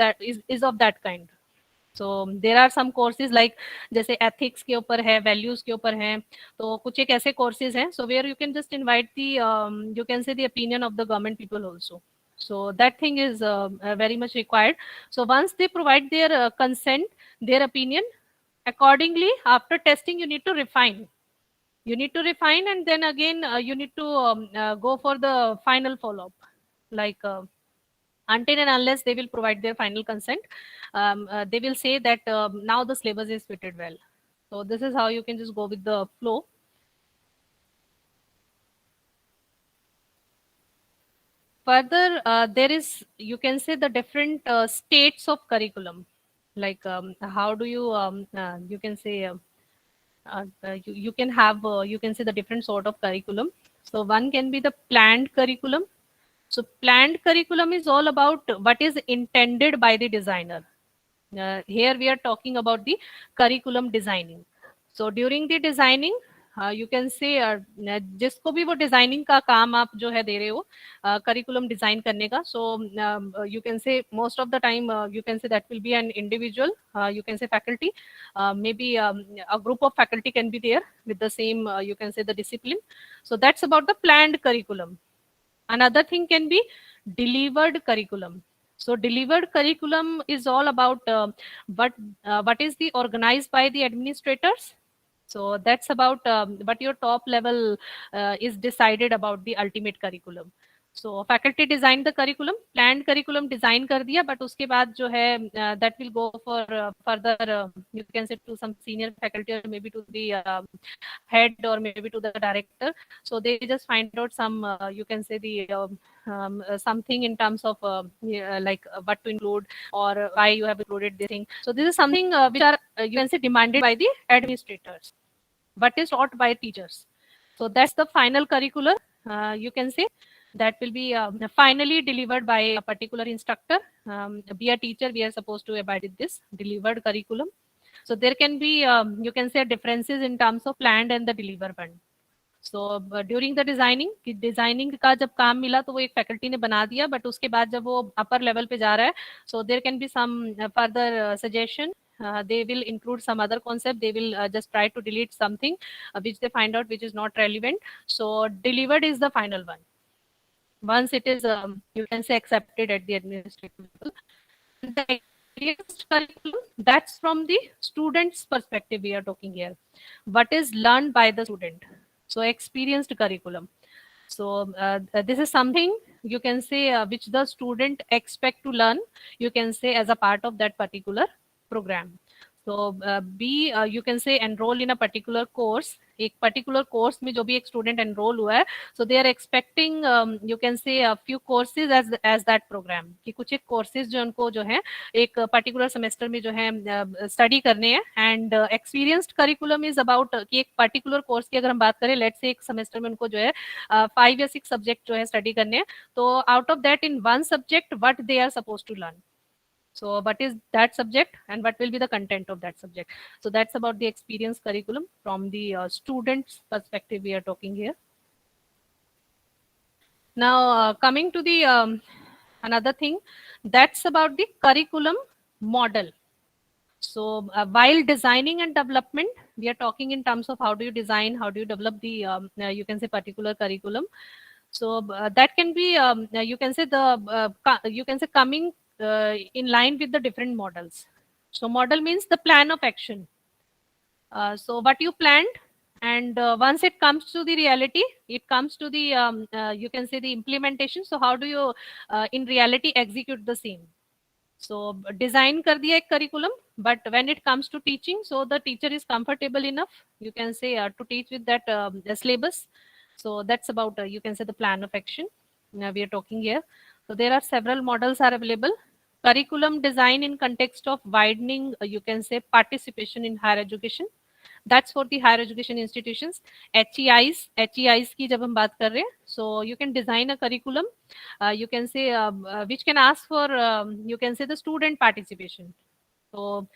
of that kind. So there are some courses like जैसे ethics के ऊपर है, values के ऊपर है, तो कुछ एक ऐसे कोर्सेज हैं, so where you can just invite the you can say the opinion of the government people also. So that thing is very much required. So once they provide their consent, their opinion, accordingly after testing you need to refine. You need to refine, and then again you need to go for the final follow up, like until and unless they will provide their final consent, they will say that now the syllabus is fitted well. So this is how you can just go with the flow. Further, there is, you can say, the different states of curriculum, like how do you you can say you can have you can say the different sort of curriculum. So one can be the planned curriculum. So planned curriculum is all about what is intended by the designer. Here we are talking about the curriculum designing. So during the designing, you can say जिसको भी वो designing का काम आप जो है दे रहे हो करिकुलम डिजाइन करने का, सो यू कैन से most of the time you can say that will be an individual, you can say faculty, maybe a group of faculty can be there with the same you can say the discipline. So that's about the planned curriculum. Another thing can be delivered curriculum. So delivered curriculum is all about what is the organized by the administrators. So that's about what your top level is decided about the ultimate curriculum. So faculty designed the curriculum, planned curriculum design कर दिया, but उसके बाद जो है that will go for further you can say to some senior faculty or maybe to the head or maybe to the director. So they just find out some you can say the something in terms of like what to include or why you have included this thing. So this is something which are you can say demanded by the administrators, what is taught by teachers. So that's the final curricular you can say that will be finally delivered by a particular instructor. Be a teacher, we are supposed to abide with this delivered curriculum. So there can be you can say differences in terms of planned and the delivered one. So during the designing कि designing का जब काम मिला तो वो एक faculty ने बना दिया, बट उसके बाद जब वो अपर लेवल पे जा रहा है, so there can be some further suggestion. They will include some other concept, they will just try to delete something which they find out which is not relevant. So delivered is the final one once it is you can say accepted at the administrative level. The experienced curriculum, that's from the student's perspective we are talking here, what is learned by the student. So experienced curriculum, so this is something you can say which the student expect to learn, you can say as a part of that particular program. So be you can say enroll in a particular course, एक particular course में जो भी एक student enroll हुआ है, so they are expecting you can say a few courses as that program, कि कुछ एक courses जो उनको जो है एक particular semester में जो है study करने हैं. And experienced curriculum is about कि एक particular course की अगर हम बात करें, let's say एक semester में उनको जो है 5 या 6 subject जो है study करने हैं, तो out of that in one subject what they are supposed to learn. So what is that subject and what will be the content of that subject. So that's about the experience curriculum from the student's perspective we are talking here. Now coming to the another thing, that's about the curriculum model. So while designing and development, we are talking in terms of how do you design, how do you develop the you can say particular curriculum. So that can be you can say the you can say coming in line with the different models. So model means the plan of action. So what you planned, and once it comes to the reality, it comes to the you can say the implementation. So how do you in reality execute the same? So design kar diya ek curriculum, but when it comes to teaching, so the teacher is comfortable enough, you can say, to teach with that the syllabus. So that's about you can say the plan of action we are talking here. So there are several models are available. Curriculum design in context of widening you can say participation in higher education. That's for the higher education institutions. HEIs की जब हम बात कर रहे हैं, so you can design a curriculum, you can say which can ask for you can say the student participation. तो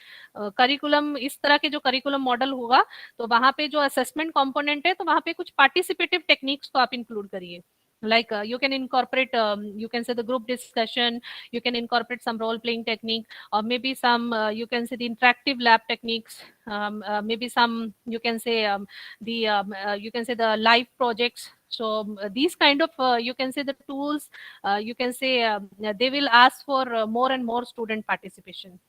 curriculum इस तरह के जो करिकुलम मॉडल होगा, तो वहां पे जो असेसमेंट कंपोनेंट है, तो वहां पे कुछ पार्टिसिपेटिव टेक्निक्स को आप इंक्लूड करिए. Like you can incorporate you can say the group discussion, you can incorporate some role playing technique, or maybe some you can say the interactive lab techniques, maybe some you can say the you can say the live projects. So these kind of you can say the tools you can say they will ask for more and more student participation.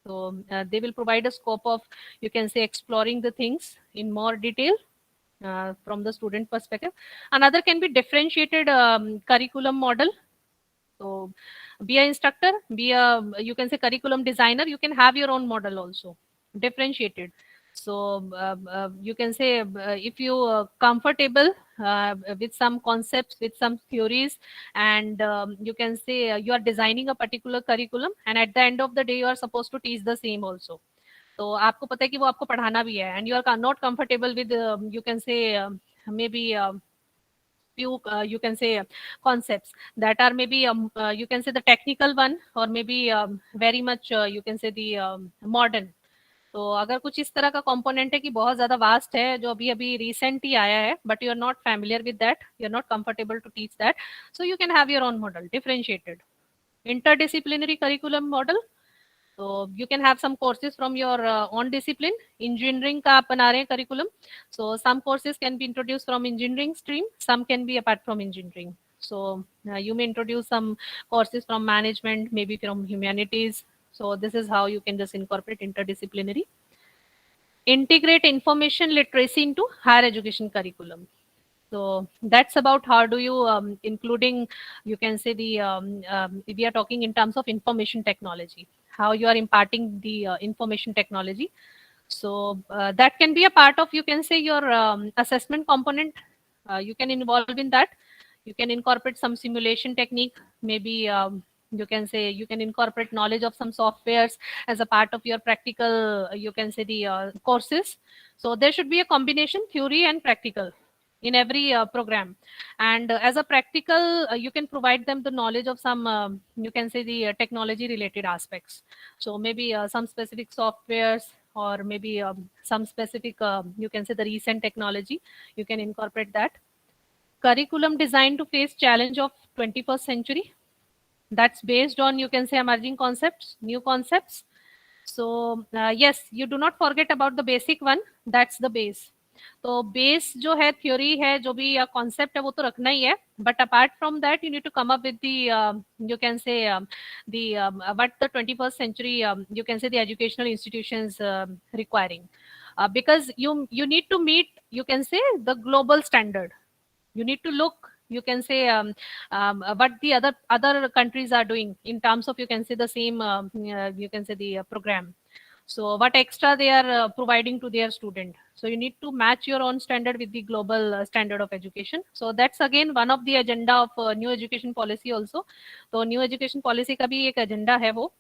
So they will provide a scope of you can say exploring the things in more detail from the student perspective. Another can be differentiated curriculum model. So be an instructor, be a you can say curriculum designer, you can have your own model also, differentiated. So you can say if you comfortable with some concepts, with some theories, and you can say you are designing a particular curriculum, and at the end of the day you are supposed to teach the same also. तो आपको पता है कि वो आपको पढ़ाना भी है, and you are not comfortable with you can say maybe few you can say concepts that are maybe you can say the technical one, or maybe very much you can say the modern. तो अगर कुछ इस तरह का component है कि बहुत ज्यादा वास्ट है, जो अभी अभी रिसेंट ही आया है, but you are not familiar with that, you are not comfortable to teach that, so you can have your own model, differentiated interdisciplinary curriculum model. So you can have some courses from your own discipline. Engineering का आप बना रहे हैं curriculum, so some courses can be introduced from engineering stream, some can be apart from engineering. So you may introduce some courses from management, maybe from humanities. So this is how you can just incorporate interdisciplinary. Integrate information literacy into higher education curriculum. So that's about how do you including you can say the we are talking in terms of information technology, how you are imparting the information technology. So that can be a part of you can say your assessment component. You can involve in that, you can incorporate some simulation technique, maybe you can say you can incorporate knowledge of some softwares as a part of your practical you can say the courses. So there should be a combination theory and practical in every program, and as a practical you can provide them the knowledge of some you can say the technology related aspects. So maybe some specific softwares, or maybe some specific you can say the recent technology, you can incorporate that. Curriculum designed to face challenge of 21st century, that's based on you can say emerging concepts, new concepts. So yes, you do not forget about the basic one, that's the base. तो base जो है theory है, जो भी concept है वो तो रखना ही है, but apart from that you need to come up with the you can say the what the 21st century you can say the educational institutions requiring, because you need to meet you can say the global standard. You need to look you can say what the other countries are doing in terms of you can say the same you can say the program. So what extra they are providing to their student, so you need to match your own standard with the global standard of education. So that's again one of the agenda of new education policy also. तो new education policy का भी एक agenda है वो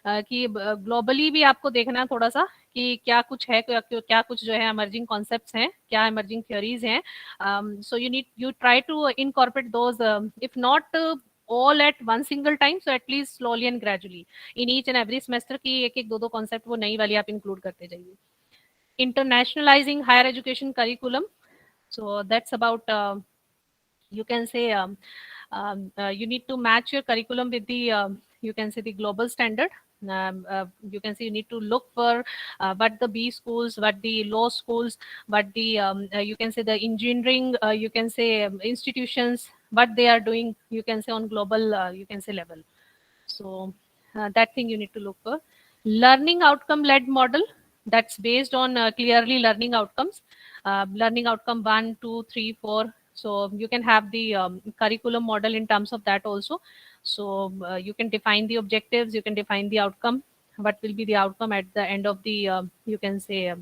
कि globally भी आपको देखना है थोड़ा सा कि क्या कुछ है, क्या कुछ जो है emerging concepts हैं, क्या emerging theories हैं. So you try to incorporate those if not all at one single time, so at least slowly and gradually in each and every semester की एक एक दो concept वो नई वाली आप include करते जाइए. Internationalizing higher education curriculum, so that's about you can say you need to match your curriculum with the you can say the global standard. You can say you need to look for what the B schools, what the law schools, what the you can say the engineering you can say institutions, what they are doing you can say on global you can say level. So that thing you need to look for. Learning outcome led model, that's based on clearly learning outcomes, learning outcome 1, 2, 3, 4. So you can have the curriculum model in terms of that also. So you can define the objectives, you can define the outcome, what will be the outcome at the end of the you can say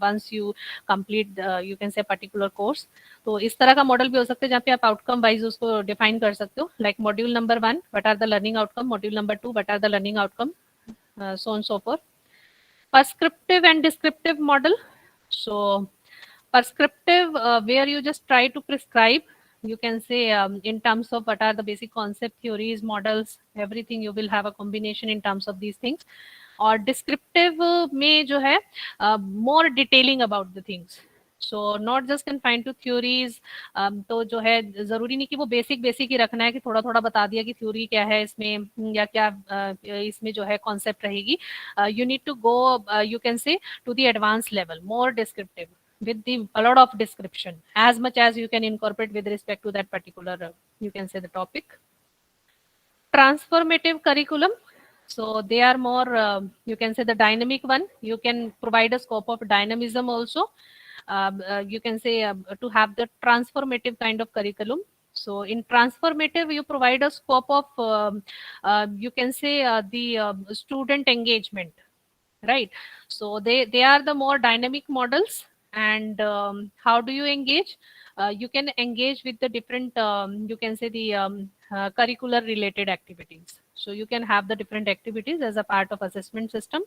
once you complete you can say particular course. तो इस तरह का model भी हो सकता है जहाँ पे आप आउटकम वाइज उसको डिफाइन कर सकते हो, like module number 1 what are the learning outcome, module number 2 what are the learning outcome, so on so forth. Prescriptive and descriptive model. So prescriptive where you just try to prescribe, you can say in terms of what are the basic concept, theories, models, everything you will have a combination in terms of these things. और descriptive में जो है more detailing about the things. So not just confined to theories. तो जो है जरूरी नहीं कि वो बेसिक ही रखना है कि थोड़ा थोड़ा बता दिया कि थ्योरी क्या है इसमें या क्या इसमें जो है कॉन्सेप्ट रहेगी. You need to go you can say to the advanced level, more descriptive with a lot of description as much as you can incorporate with respect to that particular you can say the topic. Transformative curriculum. So they are more you can say the dynamic one. You can provide a scope of dynamism also. You can say to have the transformative kind of curriculum. So in transformative you provide a scope of you can say the student engagement, right? So they are the more dynamic models. And how do you engage? You can engage with the different you can say the curricular related activities. So you can have the different activities as a part of assessment system.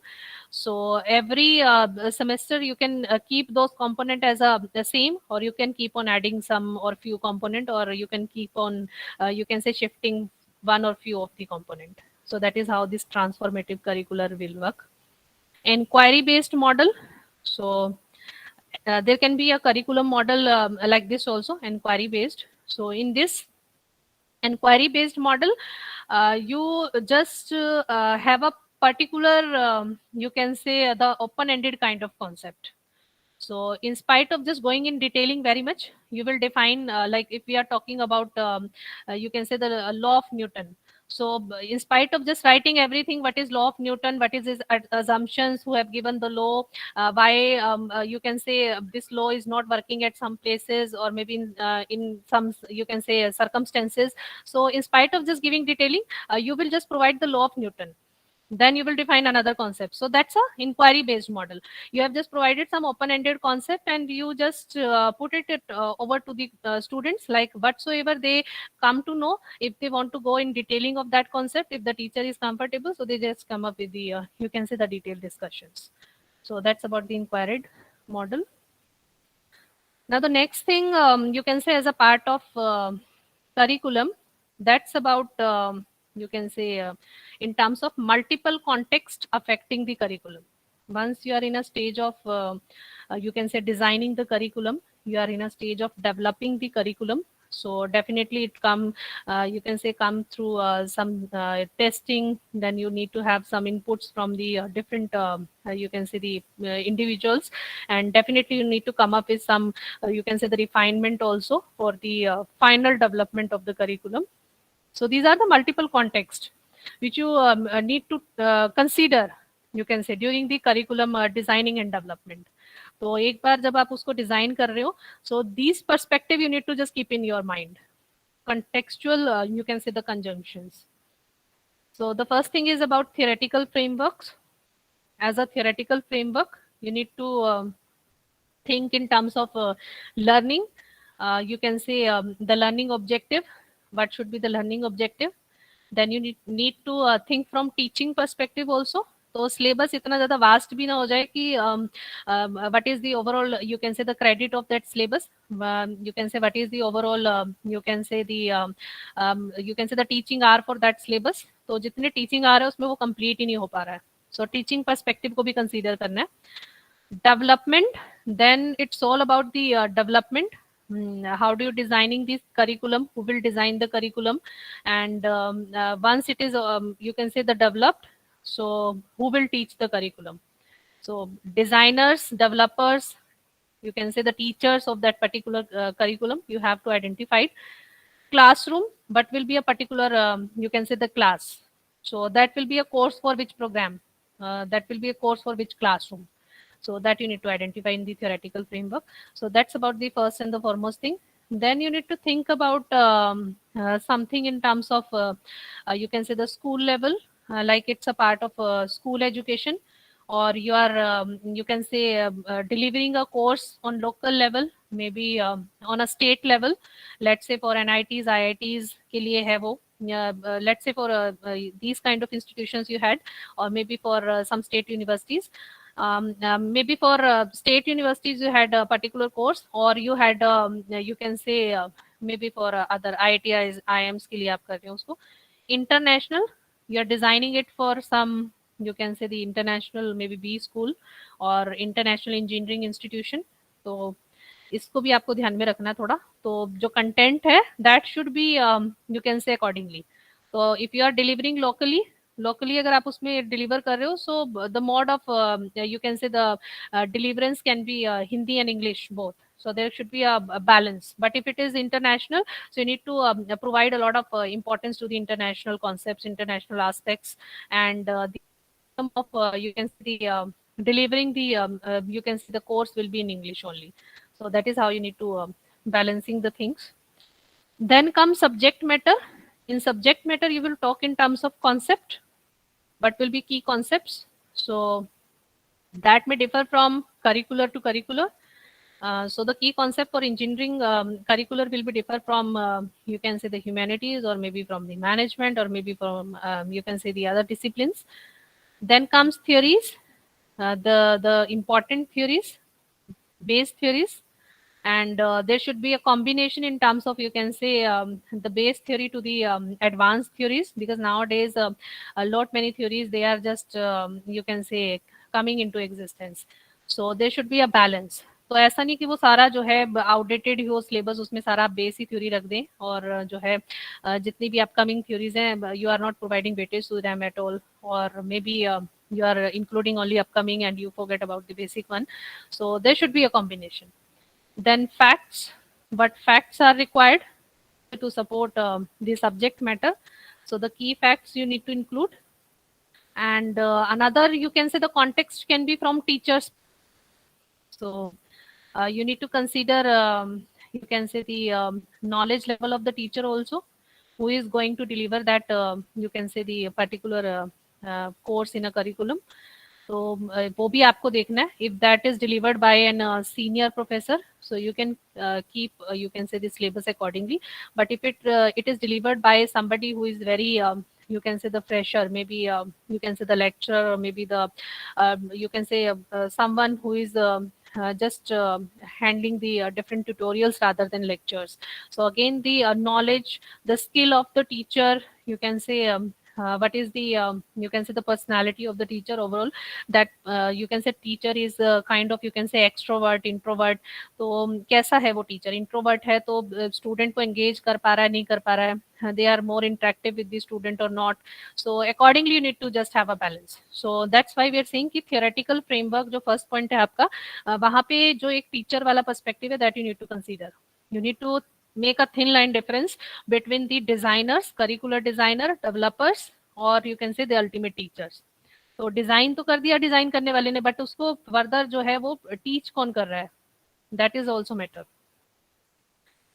So every semester you can keep those component as the same, or you can keep on adding some or few component, or you can keep on you can say shifting one or few of the component. So that is how this transformative curricular will work. Inquiry based model. So there can be a curriculum model like this also, inquiry based. So in this inquiry based model you just have a particular you can say the open ended kind of concept. So in spite of just going in detailing very much, you will define like if we are talking about you can say the law of Newton. So in spite of just writing everything, what is law of Newton, what is his assumptions, who have given the law, why you can say this law is not working at some places, or maybe in some you can say circumstances. So in spite of just giving detailing, you will just provide the law of Newton, then you will define another concept. So that's a inquiry based model. You have just provided some open ended concept and you just put it over to the students, like whatsoever they come to know. If they want to go in detailing of that concept, if the teacher is comfortable, so they just come up with the you can say the detailed discussions. So that's about the inquiry model. Now the next thing you can say as a part of curriculum, that's about you can say in terms of multiple context affecting the curriculum. Once you are in a stage of you can say designing the curriculum, you are in a stage of developing the curriculum. So definitely it come you can say come through some testing. Then you need to have some inputs from the different you can say the individuals, and definitely you need to come up with some you can say the refinement also for the final development of the curriculum. So these are the multiple contexts which you need to consider you can say during the curriculum designing and development. तो एक बार जब आप उसको design कर रहे हो, so these perspective you need to just keep in your mind. Contextual you can say the conjunctions. So the first thing is about theoretical frameworks. As a theoretical framework, you need to think in terms of learning. You can say the learning objective. What should be the learning objective? Then you need to think from teaching perspective also. तो syllabus इतना ज़्यादा vast भी ना हो जाए कि what is the overall you can say the credit of that syllabus, you can say what is the overall you can say the you can say the teaching hour for that syllabus. तो जितने teaching are है उसमें वो complete ही नहीं हो पा रहा है. सो टीचिंग पर्सपेक्टिव को भी कंसीडर करना है. Development, then it's all about the development. How do you designing this curriculum, who will design the curriculum, and once it is you can say the developed, so who will teach the curriculum. So designers, developers, you can say the teachers of that particular curriculum, you have to identify. Classroom, but will be a particular you can say the class. So that will be a course for which program? That will be a course for which classroom? So that you need to identify in the theoretical framework. So that's about the first and the foremost thing. Then you need to think about something in terms of you can say the school level, like it's a part of school education, or you are you can say delivering a course on local level, maybe on a state level. Let's say for NITs IITs के लिए है वो, let's say for these kind of institutions you had, or maybe for some state universities. Maybe for state universities you had a particular course, or you had you can say maybe for other IITs IIMs के लिए आप कर रहे हो उसको. International, you are designing it for some, you can say the international maybe B school or international engineering institution. तो इसको भी आपको ध्यान में रखना थोड़ा. तो जो कंटेंट है that should be you can say accordingly. तो if you are delivering locally अगर आप उसमें डिलीवर कर रहे हो, so the mode of you can say the deliverance can be Hindi and English both. So there should be a balance. But if it is international, so you need to provide a lot of importance to the international concepts, international aspects, and the of you can see the delivering the you can see the course will be in English only. So that is how you need to balancing the things. Then comes subject matter. In subject matter you will talk in terms of concept, but will be key concepts. So that may differ from curricular to curricular. So the key concept for engineering curricular will be differ from you can say the humanities, or maybe from the management, or maybe from you can say the other disciplines. Then comes theories, the important theories, base theories, and there should be a combination in terms of you can say the base theory to the advanced theories, because nowadays a lot many theories they are just you can say coming into existence. So there should be a balance. तो ऐसा नहीं कि वो सारा जो है outdated ही हो syllabus, उसमें सारा बेस ही थ्योरी रख दें, और जो है जितनी भी अपकमिंग थ्योरीज हैं you are not providing weightage to them at all, और may be you are including only upcoming and you forget about the basic one. So there should be a combination. Then facts, what facts are required to support the subject matter. So the key facts you need to include. And another you can say the context can be from teachers. So you need to consider you can say the knowledge level of the teacher also, who is going to deliver that you can say the particular course in a curriculum. तो वो भी आपको देखना है. If that is delivered by an senior professor, so you can keep you can say the syllabus accordingly. But if it is delivered by somebody who is very you can say the fresher, maybe you can say the lecturer, or maybe the you can say someone who is just handling the different tutorials rather than lectures. So again the knowledge, the skill of the teacher, you can say what is the you can say the personality of the teacher overall, that you can say teacher is kind of you can say extrovert, introvert. तो कैसा है वो teacher? Introvert है तो student को engage कर पा रहा है, नहीं कर पा रहा है, they are more interactive with the student or not. So accordingly you need to just have a balance. So that's why we are saying कि थियोरेटिकल फ्रेमवर्क जो फर्स्ट पॉइंट है आपका, वहां पे जो एक टीचर वाला पर्सपेक्टिव है that you need to consider. You need to make a thin line difference between the designers, curricular designer, developers, और you can say the ultimate teachers. तो डिजाइन तो कर दिया डिजाइन करने वाले ने, बट उसको फर्दर जो है वो टीच कौन कर रहा है, that is also matter.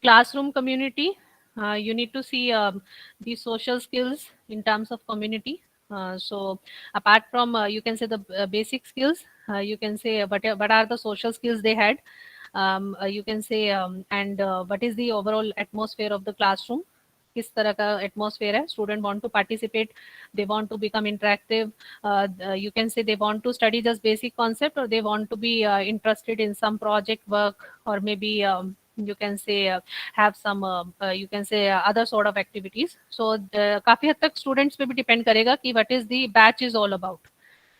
Classroom community, you need to see the social skills in terms of community. So apart from you can say the basic skills, you can say what are the social skills they had, you can say and what is the overall atmosphere of the classroom, किस तरह का atmosphere है, student want to participate, they want to become interactive, you can say they want to study just basic concept, और they want to be interested in some project work, और may be you can say have some you can say other sort of activities. So काफी हद तक students पे भी depend करेगा कि what is the batch is all about.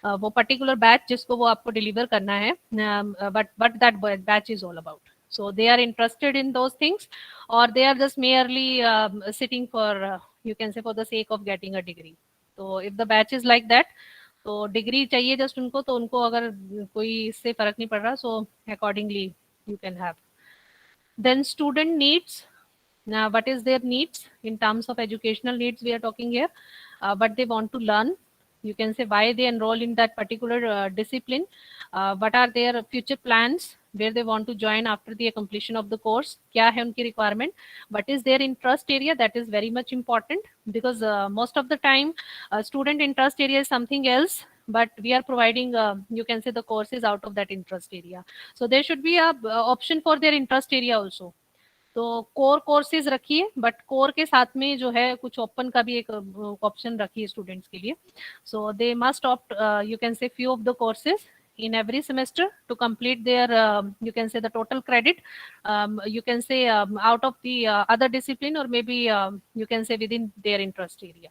वो particular batch जिसको वो आपको डिलीवर करना है, but that batch is all about. So they are interested in those things, or they are just merely sitting for you can say for the sake of getting a degree. So if the batch is like that, तो degree चाहिए just उनको, तो उनको अगर कोई इससे फर्क नहीं पड़ रहा, so accordingly you can have. Then student needs, Now, what is their needs in terms of educational needs we are talking here, what they want to learn, you can say why they enroll in that particular discipline, what are their future plans, where they want to join after the completion of the course, kya hai unki requirement, what is their interest area, that is very much important, because most of the time student interest area is something else, but we are providing you can say the courses out of that interest area. So there should be a option for their interest area also. तो core courses रखिए, but core के साथ में जो है कुछ open का भी एक ऑप्शन रखिए स्टूडेंट्स के लिए. So they must opt you can say few of the courses in every semester to complete their you can say the total credit, you can say out of the other discipline, or maybe you can say within their interest area.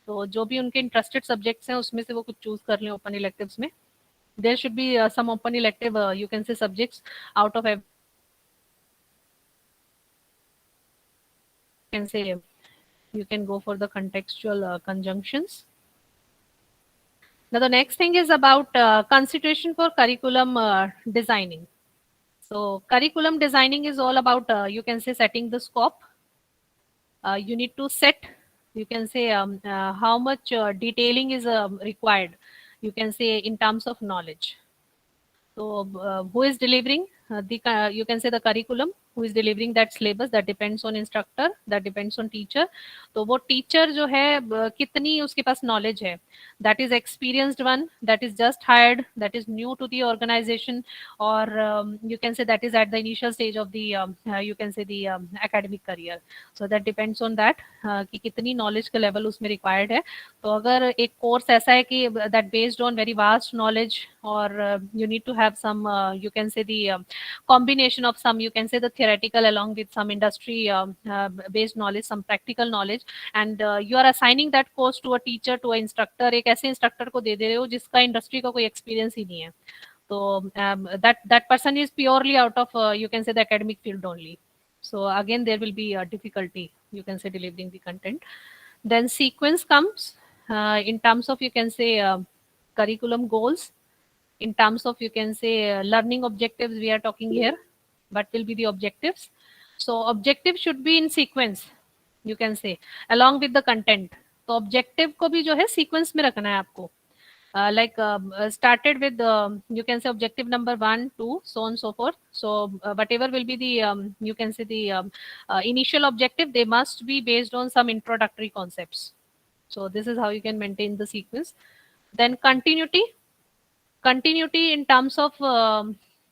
तो जो भी उनके interested subjects हैं उसमें से वो कुछ choose कर लें ओपन इलेक्टिव्स में. There should be some open elective you can say subjects out of can say you can go for the contextual conjunctions. Now the next thing is about consideration for curriculum designing. So curriculum designing is all about you can say setting the scope. You need to set, you can say how much detailing is required, you can say in terms of knowledge. So who is delivering the you can say the curriculum, who is delivering that syllabus, that depends on instructor, that depends on teacher. तो वो teacher जो है कितनी उसके पास knowledge है, that is experienced one, that is just hired, that is new to the organization, or you can say that is at the initial stage of the you can say the academic career. So that depends on that कि कितनी knowledge का level उसमें required है. तो अगर एक course ऐसा है कि that based on very vast knowledge, or you need to have some you can say the combination of some you can say the theoretical along with some industry based knowledge, some practical knowledge, and you are assigning that course to a teacher, to a instructor, एक ऐसे instructor को दे दे रहे हो जिसका industry का कोई experience ही नहीं है. तो that person is purely out of you can say the academic field only. So again there will be a difficulty, you can say, delivering the content. Then sequence comes in terms of you can say curriculum goals, in terms of you can say learning objectives we are talking here. What will be the objectives? So objective should be in sequence, you can say along with the content. तो objective को भी जो है sequence में रखना है आपको. Like started with you can say objective number 1, 2, so on so forth. So whatever will be the you can say the initial objective, they must be based on some introductory concepts. So this is how you can maintain the sequence. Then continuity in terms of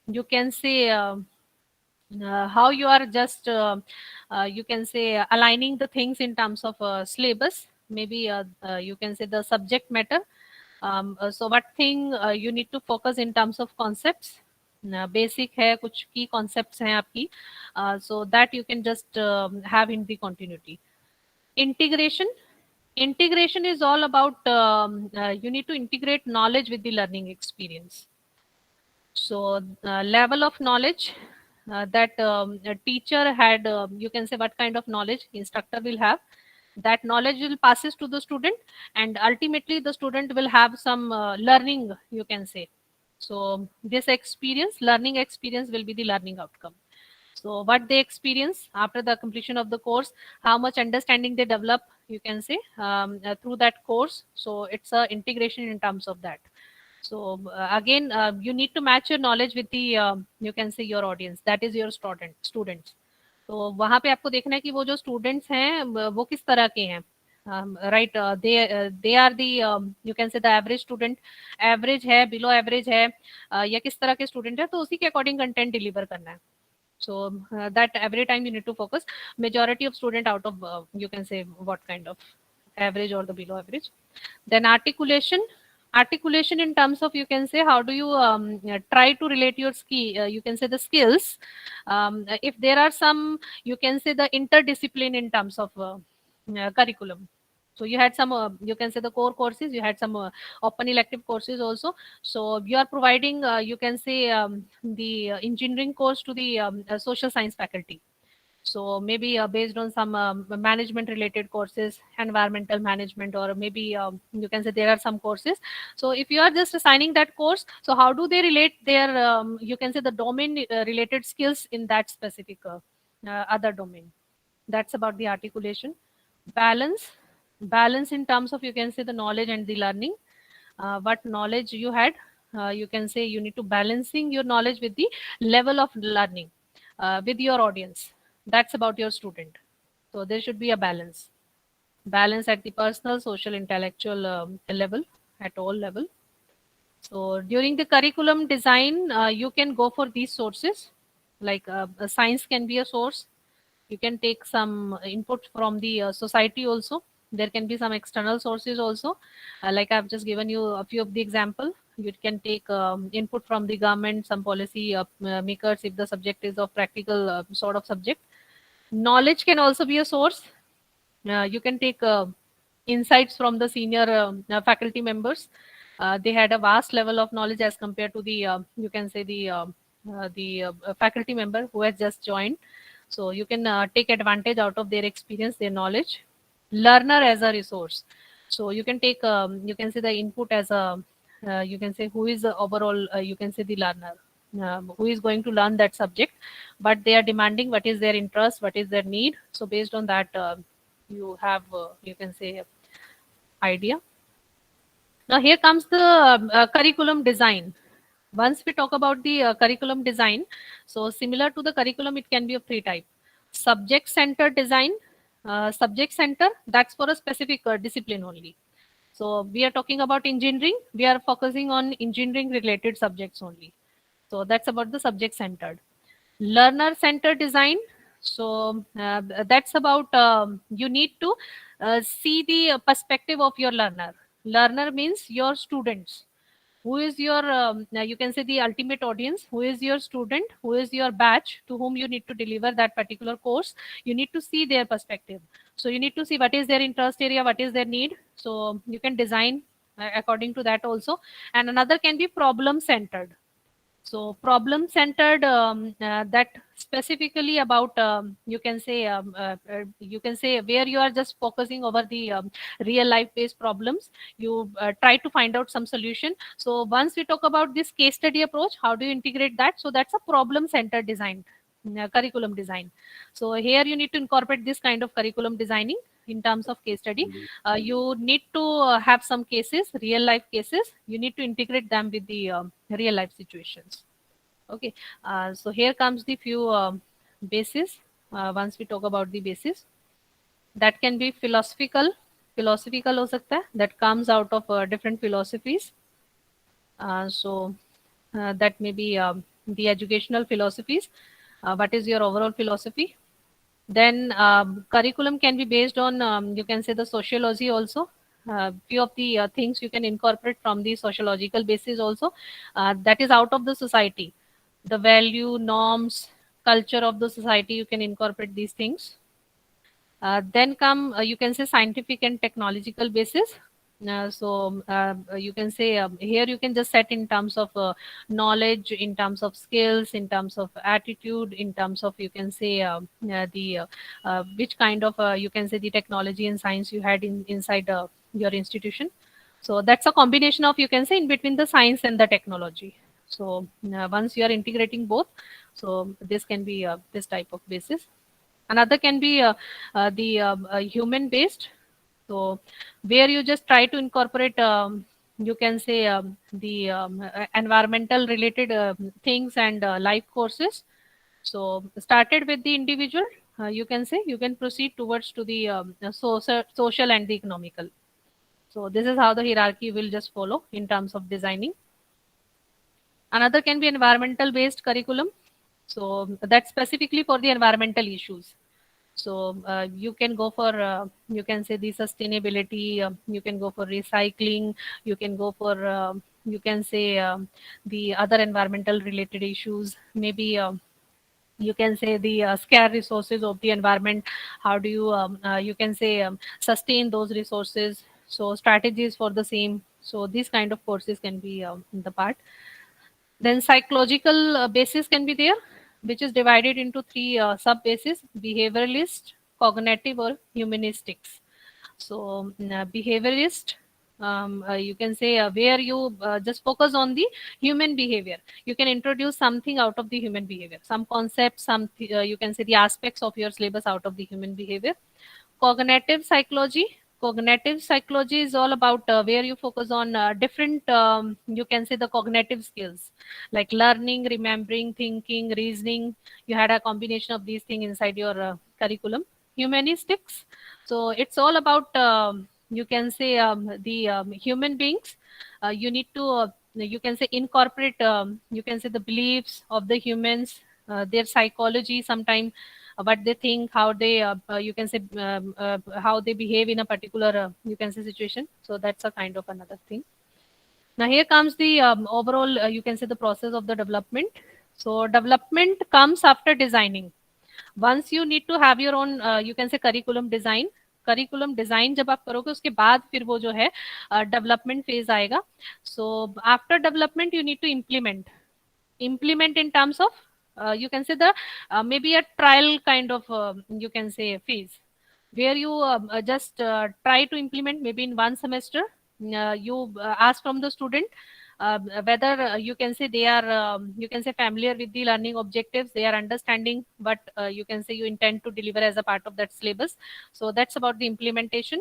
you can say how you are just you can say aligning the things in terms of syllabus, maybe you can say the subject matter. So what thing you need to focus in terms of concepts, basic है, कुछ key concepts हैं आपकी, so that you can just have in the continuity. Integration is all about you need to integrate knowledge with the learning experience. So level of knowledge that a teacher had, you can say what kind of knowledge instructor will have, that knowledge will passes to the student, and ultimately the student will have some learning, you can say. So this experience, learning experience, will be the learning outcome. So what they experience after the completion of the course, how much understanding they develop, you can say through that course. So it's a integration in terms of that. So again you need to match your knowledge with the you can say your audience, that is your students. तो वहाँ पे आपको देखना है कि वो जो students हैं वो किस तरह के हैं. Right, they are the you can say the average student, average है, बिलो एवरेज है, या किस तरह के स्टूडेंट है, तो उसी के अकॉर्डिंग कंटेंट डिलीवर करना है. So that every time you need to focus majority of student out of you can say what kind of average or the below average. Then articulation in terms of you can say how do you try to relate your ski you can say the skills, if there are some you can say the interdiscipline in terms of curriculum. So you had some you can say the core courses, you had some open elective courses also. So you are providing you can say the engineering course to the social science faculty. So maybe based on some management related courses, environmental management, or maybe you can say there are some courses. So if you are just assigning that course, so how do they relate their you can say the domain related skills in that specific other domain. That's about the articulation. Balance in terms of, you can say, the knowledge and the learning. What knowledge you had, you can say you need to balancing your knowledge with the level of learning with your audience. That's about your student. So there should be a balance at the personal, social, intellectual level, at all level. So during the curriculum design, you can go for these sources, like science can be a source. You can take some input from the society also. There can be some external sources also. Like I've just given you a few of the example. You can take input from the government, some policy makers, if the subject is of practical sort of subject. Knowledge can also be a source. You can take insights from the senior faculty members. They had a vast level of knowledge as compared to the you can say the faculty member who has just joined. So you can take advantage out of their experience, their knowledge. Learner as a resource. So you can take you can say the input as a you can say who is the overall you can say the learner, who is going to learn that subject, but they are demanding what is their interest, what is their need. So based on that, you have you can say idea. Now here comes the curriculum design. Once we talk about the curriculum design, so similar to the curriculum, it can be of three type. Subject center design. Subject center, that's for a specific discipline only. So we are talking about engineering, we are focusing on engineering related subjects only. So that's about the subject centered. Learner centered design. So that's about you need to see the perspective of your learner. Learner means your students. Who is your you can say the ultimate audience, who is your student, who is your batch to whom you need to deliver that particular course. You need to see their perspective. So you need to see what is their interest area, what is their need. So you can design according to that also. And another can be problem centered. So problem centered, that specifically about you can say where you are just focusing over the real life based problems. You try to find out some solution. So once we talk about this case study approach, how do you integrate that? So that's a problem centered design, curriculum design. So here you need to incorporate this kind of curriculum designing in terms of case study. You need to have some cases, real life cases. You need to integrate them with the real life situations. Okay, so here comes the few bases. Once we talk about the basis, that can be philosophical हो सकता है, that comes out of different philosophies. So that may be the educational philosophies. What is your overall philosophy? Then curriculum can be based on you can say the sociology also. Few of the things you can incorporate from the sociological basis also. That is out of the society, the value, norms, culture of the society. You can incorporate these things. Then come you can say scientific and technological basis. You can say here you can just set in terms of knowledge, in terms of skills, in terms of attitude, in terms of you can say the which kind of you can say the technology and science you had inside your institution. So that's a combination of you can say in between the science and the technology. So once you are integrating both, so this can be this type of basis. Another can be the human based. So where you just try to incorporate you can say the environmental related things and life courses. So started with the individual, you can say you can proceed towards to the social and the economical. So this is how the hierarchy will just follow in terms of designing. Another can be environmental based curriculum. So that's specifically for the environmental issues. So you can go for you can say the sustainability. You can go for recycling. You can go for you can say the other environmental related issues. Maybe you can say the scarce resources of the environment. How do you you can say sustain those resources? So strategies for the same. So these kind of courses can be the part. Then psychological basis can be there, which is divided into three sub bases: behavioralist, cognitive, or humanistics. So behaviorist. you can say where you just focus on the human behavior. You can introduce something out of the human behavior, some concepts, some you can say the aspects of your syllabus out of the human behavior. Cognitive psychology. Cognitive psychology is all about where you focus on different you can say the cognitive skills like learning, remembering, thinking, reasoning. You had a combination of these things inside your curriculum. Humanistics, so it's all about you can say the human beings. You need to you can say incorporate you can say the beliefs of the humans, their psychology sometime, what they think, how they you can say how they behave in a particular you can say situation. So that's a kind of another thing. Now here comes the overall you can say the process of the development. So development comes after designing. Once you need to have your own you can say curriculum design. Curriculum design जब आप करोगे उसके बाद फिर वो जो है development phase आएगा. So after development you need to implement in terms of you can say the maybe a trial kind of you can say phase where you just try to implement maybe in one semester. You ask from the student whether you can say they are you can say familiar with the learning objectives, they are understanding what you can say you intend to deliver as a part of that syllabus. So that's about the implementation.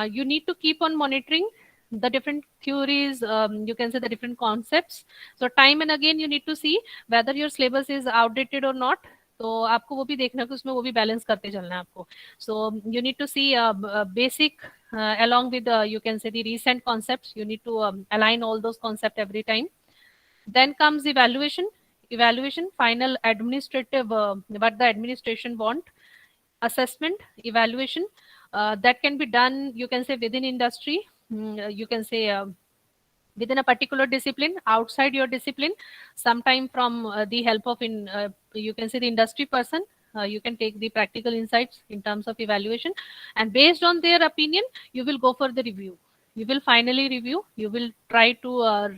You need to keep on monitoring the different theories, you can say the different concepts. So time and again you need to see whether your syllabus is outdated or not. तो आपको वो भी देखना कि उसमें वो भी balance करते चलना है आपको. So you need to see basic along with you can say the recent concepts. You need to align all those concepts every time. Then comes evaluation, final administrative what the administration want. Assessment, evaluation, that can be done you can say within industry. You can say within a particular discipline, outside your discipline, sometime from the help of in you can say the industry person. You can take the practical insights in terms of evaluation, and based on their opinion you will go for the review. You will finally review, you will try to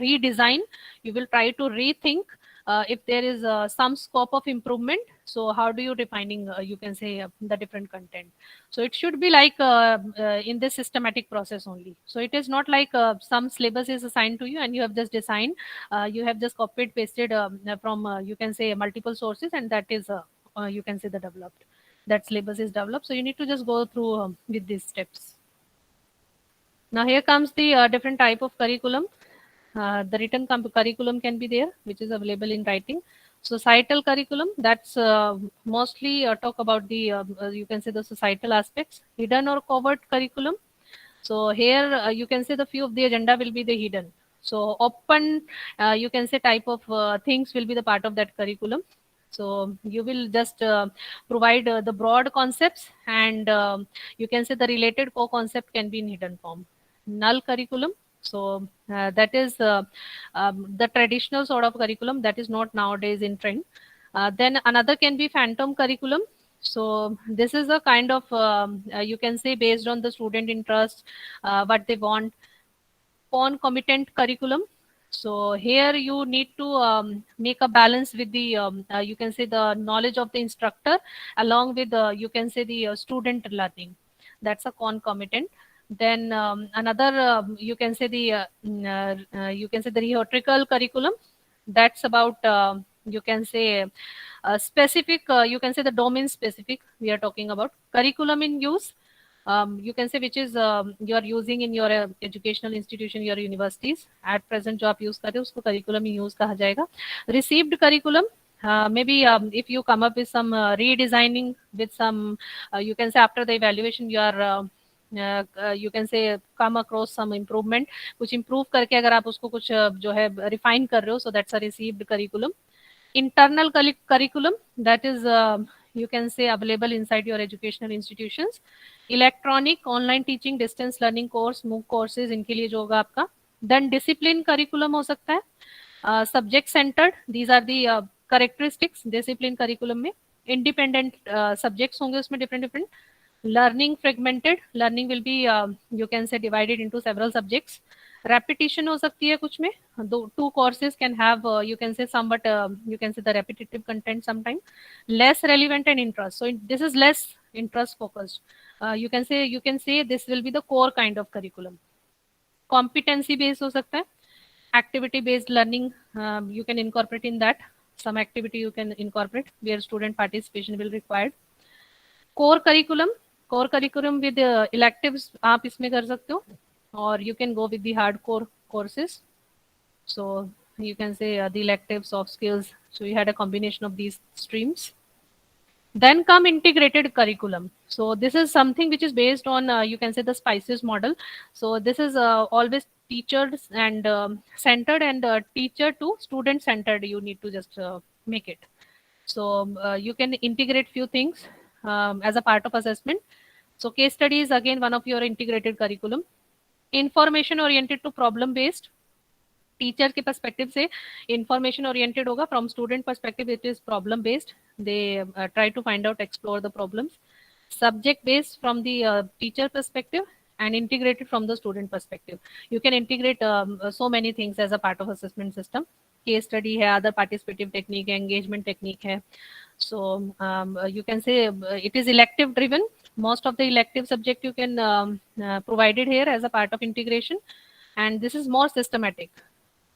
redesign, you will try to rethink if there is some scope of improvement. So how do you defining you can say the different content. So it should be like in this systematic process only. So it is not like some syllabus is assigned to you and you have just designed, you have just copied pasted from you can say multiple sources, and that is you can say the developed, that syllabus is developed. So you need to just go through with these steps. Now here comes the different type of curriculum. The written curriculum can be there, which is available in writing. Societal curriculum, that's mostly talk about the you can say the societal aspects. Hidden or covert curriculum. So here you can say the few of the agenda will be the hidden. So open you can say type of things will be the part of that curriculum. So you will just provide the broad concepts, and you can say the related co-concept can be in hidden form. Null curriculum. So that is the traditional sort of curriculum that is not nowadays in trend. Then another can be phantom curriculum. So this is a kind of you can say based on the student interest, what they want. Concomitant curriculum. So here you need to make a balance with the you can say the knowledge of the instructor along with you can say the student learning. That's a concomitant. Then another you can say the you can say the rhetorical curriculum. That's about you can say specific you can say the domain specific we are talking about. Curriculum in use, you can say which is you are using in your educational institution, your universities at present जो आप use कर रहे हो उसको curriculum in use कहा जाएगा. Received curriculum, maybe if you come up with some redesigning with some you can say after the evaluation you are you can say come across some improvement, कुछ improve करके अगर आप उसको कुछ जो है refine कर रहे हो, so that's a received curriculum. Internal curriculum, that is you can say available inside your educational institutions. Electronic online teaching distance learning course, MOOC courses, इनके लिए जो होगा आपका. Then discipline curriculum हो सकता है. Subject centered, these are the characteristics discipline curriculum में. Independent subjects होंगे उसमें different. Learning fragmented, learning will be you can say divided into several subjects. Repetition हो सकती है कुछ में, two courses can have you can say somewhat you can say the repetitive content sometime. Less relevant and interest, so this is less interest focused. You can say this will be the core kind of curriculum. competency based हो सकता है, activity based learning, you can incorporate in that. Some activity you can incorporate where student participation will required. Core curriculum with electives आप इसमें कर सकते हो, or you can go with the hardcore courses. So you can say the electives, soft skills. So you had a combination of these streams. Then come integrated curriculum. So this is something which is based on you can say the spices model. So this is always teachers and centered and teacher to student centered. You need to just make it. So you can integrate few things as a part of assessment. So case study is again one of your integrated curriculum. Information oriented to problem based. Teacher के perspective से information oriented होगा, from student perspective it is problem based, they try to find out explore the problems, subject based from the teacher perspective and integrated from the student perspective. You can integrate so many things as a part of assessment system. Case study है, other participative technique है, engagement technique है. So you can say it is elective driven. Most of the elective subject you can provided here as a part of integration, and this is more systematic.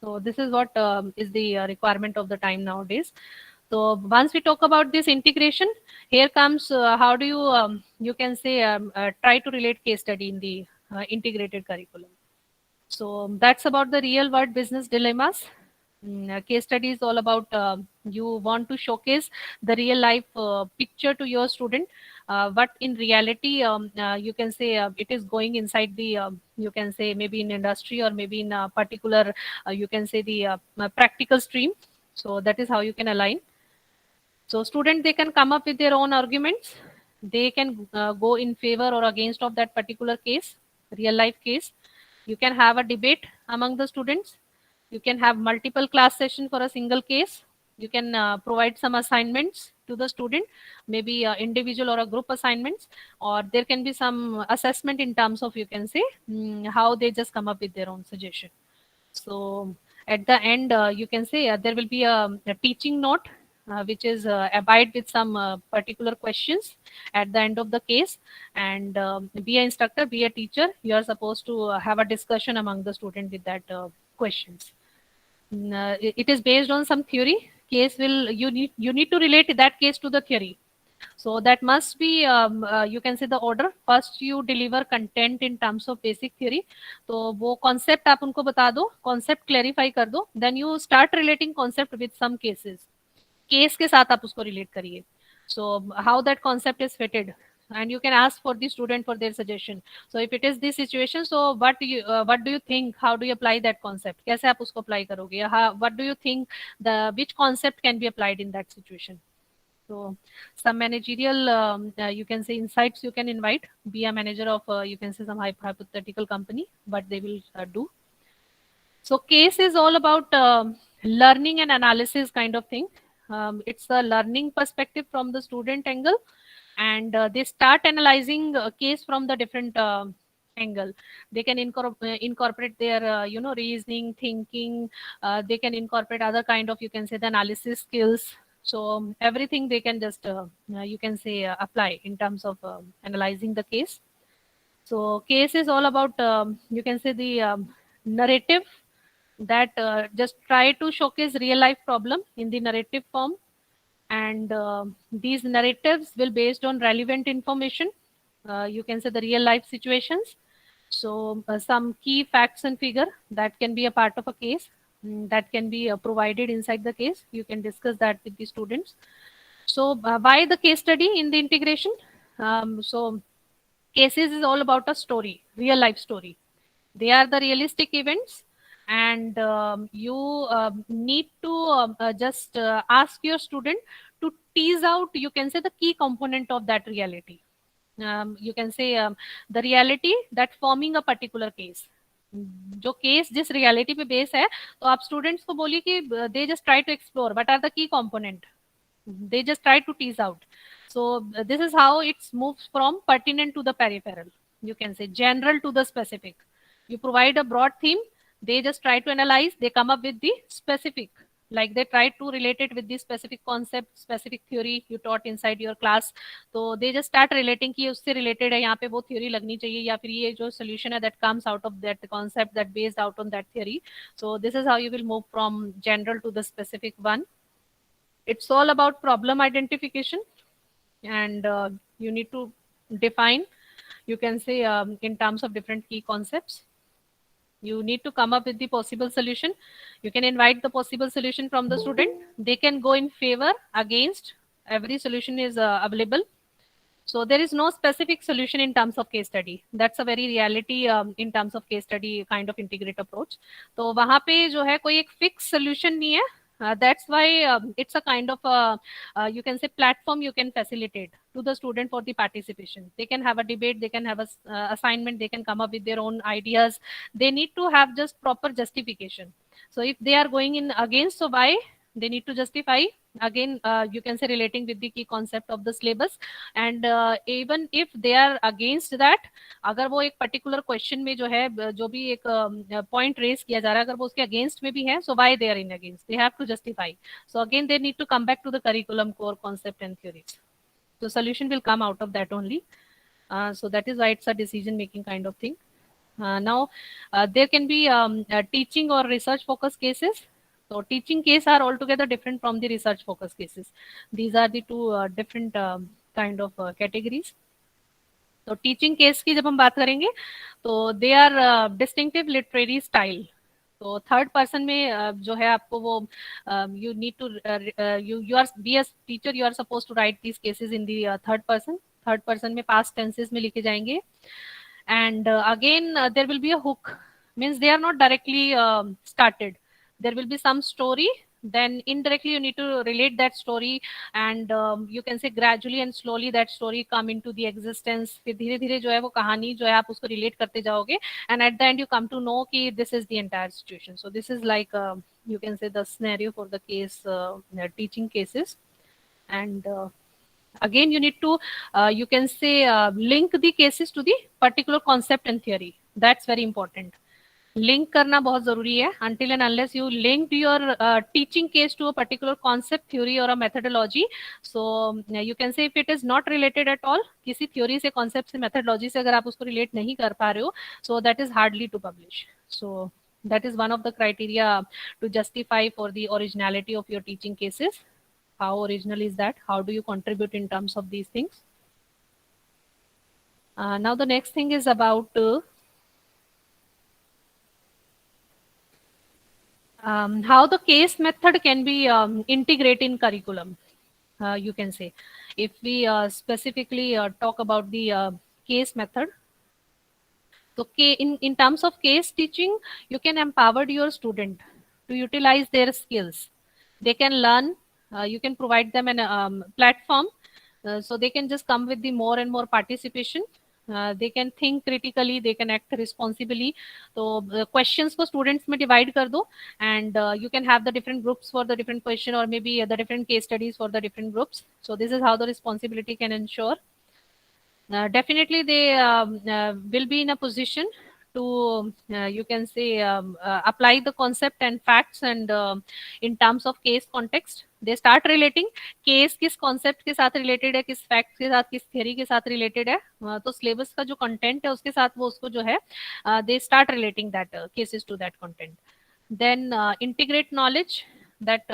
So this is what is the requirement of the time nowadays. So once we talk about this integration, here comes how do you you can say try to relate case study in the integrated curriculum. So that's about the real world business dilemmas. Case study is all about you want to showcase the real life picture to your student, but in reality you can say it is going inside the you can say maybe in industry or maybe in a particular you can say the practical stream. So that is how you can align. So student, they can come up with their own arguments. They can go in favor or against of that particular case, real life case. You can have a debate among the students. You can have multiple class session for a single case. You can provide some assignments to the student, maybe individual or a group assignments, or there can be some assessment in terms of you can say how they just come up with their own suggestion. So at the end, you can say there will be a teaching note which is abide with some particular questions at the end of the case, and be an instructor, be a teacher, you are supposed to have a discussion among the student with that questions. It is based on some theory. Case will you need to relate that case to the theory. So that must be you can say the order. First you deliver content in terms of basic theory. तो वो concept आप उनको बता दो, concept clarify कर दो, then you start relating concept with some cases. Case के साथ आप उसको relate करिए. So how that concept is fitted, and you can ask for the student for their suggestion. So if it is this situation, so what do you think? How do you apply that concept? कैसे आप उसको apply करोगे? What do you think which concept can be applied in that situation? So some managerial you can say insights you can invite. Be a manager of you can say some hypothetical company, what they will do. So case is all about learning and analysis kind of thing. It's a learning perspective from the student angle, and they start analyzing a case from the different angle. They can incorporate their reasoning, thinking. They can incorporate other kind of you can say the analysis skills. So everything they can just you can say apply in terms of analyzing the case. So case is all about you can say the narrative that just try to showcase real life problem in the narrative form, and these narratives will based on relevant information, you can say the real life situations. So some key facts and figure that can be a part of a case, that can be provided inside the case. You can discuss that with the students. So why the case study in the integration? So cases is all about a story, real life story. They are the realistic events, and you need to just ask your student to tease out you can say the key component of that reality. You can say the reality that forming a particular case. जो case जिस reality पे base है, तो आप students को बोलिए कि they just try to explore what are the key component, they just try to tease out. So this is how it moves from pertinent to the peripheral, you can say general to the specific. You provide a broad theme, they just try to analyze, they come up with the specific like they try to relate it with the specific concept, specific theory you taught inside your class. तो they just start relating कि उससे related है, यहाँ पे वो theory लगनी चाहिए, या फिर ये जो solution है that comes out of that concept that based out on that theory. So this is how you will move from general to the specific one. It's all about problem identification, and you need to define, you can say, in terms of different key concepts. You need to come up with the possible solution. You can invite the possible solution from the student. They can go in favor, against. Every solution is available. So there is no specific solution in terms of case study. That's a very reality in terms of case study kind of integrate approach. तो वहाँ पे जो है कोई एक fixed solution नहीं है. That's why it's a kind of you can say platform you can facilitate to the student for the participation. They can have a debate, they can have a assignment, they can come up with their own ideas. They need to have just proper justification. So if they are going in against, so why they need to justify. Again, you can say relating with the key concept of the syllabus. And even if they are against that, अगर वो एक particular question में जो है जो भी एक point raise किया जा रहा है, अगर वो उसके against में भी है, so why they are in against, they have to justify. So again they need to come back to the curriculum, core concept and theories. So solution will come out of that only. So that is why it's a decision making kind of thing. Now there can be teaching or research focused cases. So teaching case are altogether different from the research focused cases. These are the two different kind of categories. तो teaching case की जब हम बात करेंगे तो they are distinctive literary style. तो third person में जो है आपको वो you need to you are be as teacher, you are suppose to write these cases in the third person. Third person में पास्ट टेंसेस में लिखे जाएंगे. And again there will be a hook, means they are not directly started. There will be some story, then indirectly you need to relate that story, and you can say gradually and slowly that story come into the existence. फिर धीरे धीरे जो है वो कहानी जो है आप उसको relate करते जाओगे, and at the end you come to know कि this is the entire situation. So this is like you can say the scenario for the case teaching cases. And again you need to you can say link the cases to the particular concept and theory. That's very important. Link करना बहुत जरूरी है. until and unless you linked your teaching case to a particular concept, theory or a methodology, so you can say if it is not related at all, किसी theory से concept से methodology से अगर आप उसको relate नहीं कर पा रहे हो, so that is hardly to publish. So that is one of the criteria to justify for the originality of your teaching cases. How original is that? How do you contribute in terms of these things? Now the next thing is about how the case method can be integrated in curriculum. You can say if we specifically talk about the case method. So in terms of case teaching, you can empower your student to utilize their skills. They can learn. You can provide them an platform, so they can just come with the more and more participation. They can think critically, they can act responsibly. So questions को students में divide कर दो, and you can have the different groups for the different question, or maybe the different case studies for the different groups. So this is how the responsibility can ensure. Definitely they will be in a position to you can say apply the concept and facts, and in terms of case context they start relating case किस concept के साथ related है, किस fact के साथ, किस theory के साथ related है. तो syllabus का जो content है उसके साथ वो उसको जो है they start relating that cases to that content. Then integrate knowledge, that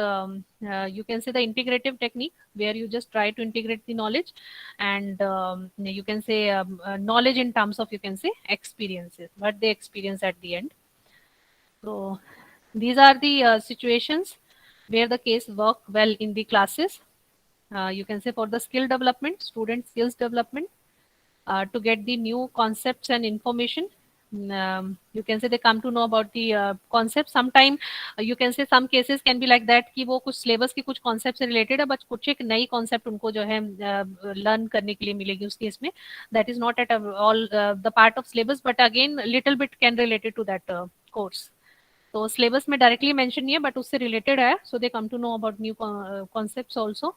you can say the integrative technique where you just try to integrate the knowledge, and you can say knowledge in terms of, you can say, experiences, what they experience at the end. So these are the situations where the case work well in the classes. You can say for the skill development, student skills development, to get the new concepts and information. You can say they come to know about the concept. Sometime you can say some cases can be like that कि वो कुछ syllabus की कुछ concept से related है, but कुछ एक नई concept उनको जो है learn करने के लिए मिलेगी उस case में. That is not at all the part of syllabus, but again little bit can related to that course. तो syllabus में directly mention नहीं है, but उससे related है, so they come to know about new concepts also.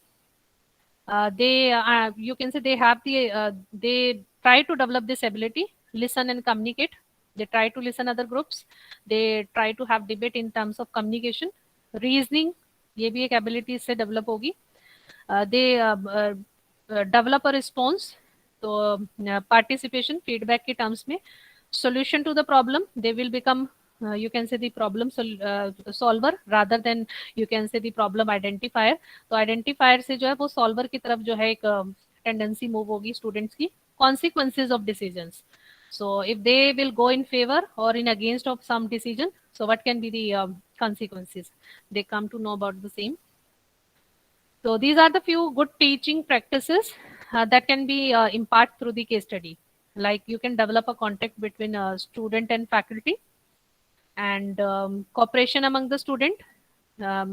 You can say they have the they try to develop this ability, listen and communicate. They try to listen other groups. They try to have debate in terms of communication, reasoning, ये भी एक ability इससे develop होगी. They develop a response. तो participation feedback के terms में, solution to the problem, they will become you can say the problem solver rather than you can say the problem identifier. तो identifier से जो है वो solver की तरफ जो है एक tendency move होगी students की. Consequences of decisions, so if they will go in favor or in against of some decision, so what can be the consequences, they come to know about the same. So these are the few good teaching practices that can be imparted through the case study. Like you can develop a contact between a student and faculty, and cooperation among the student.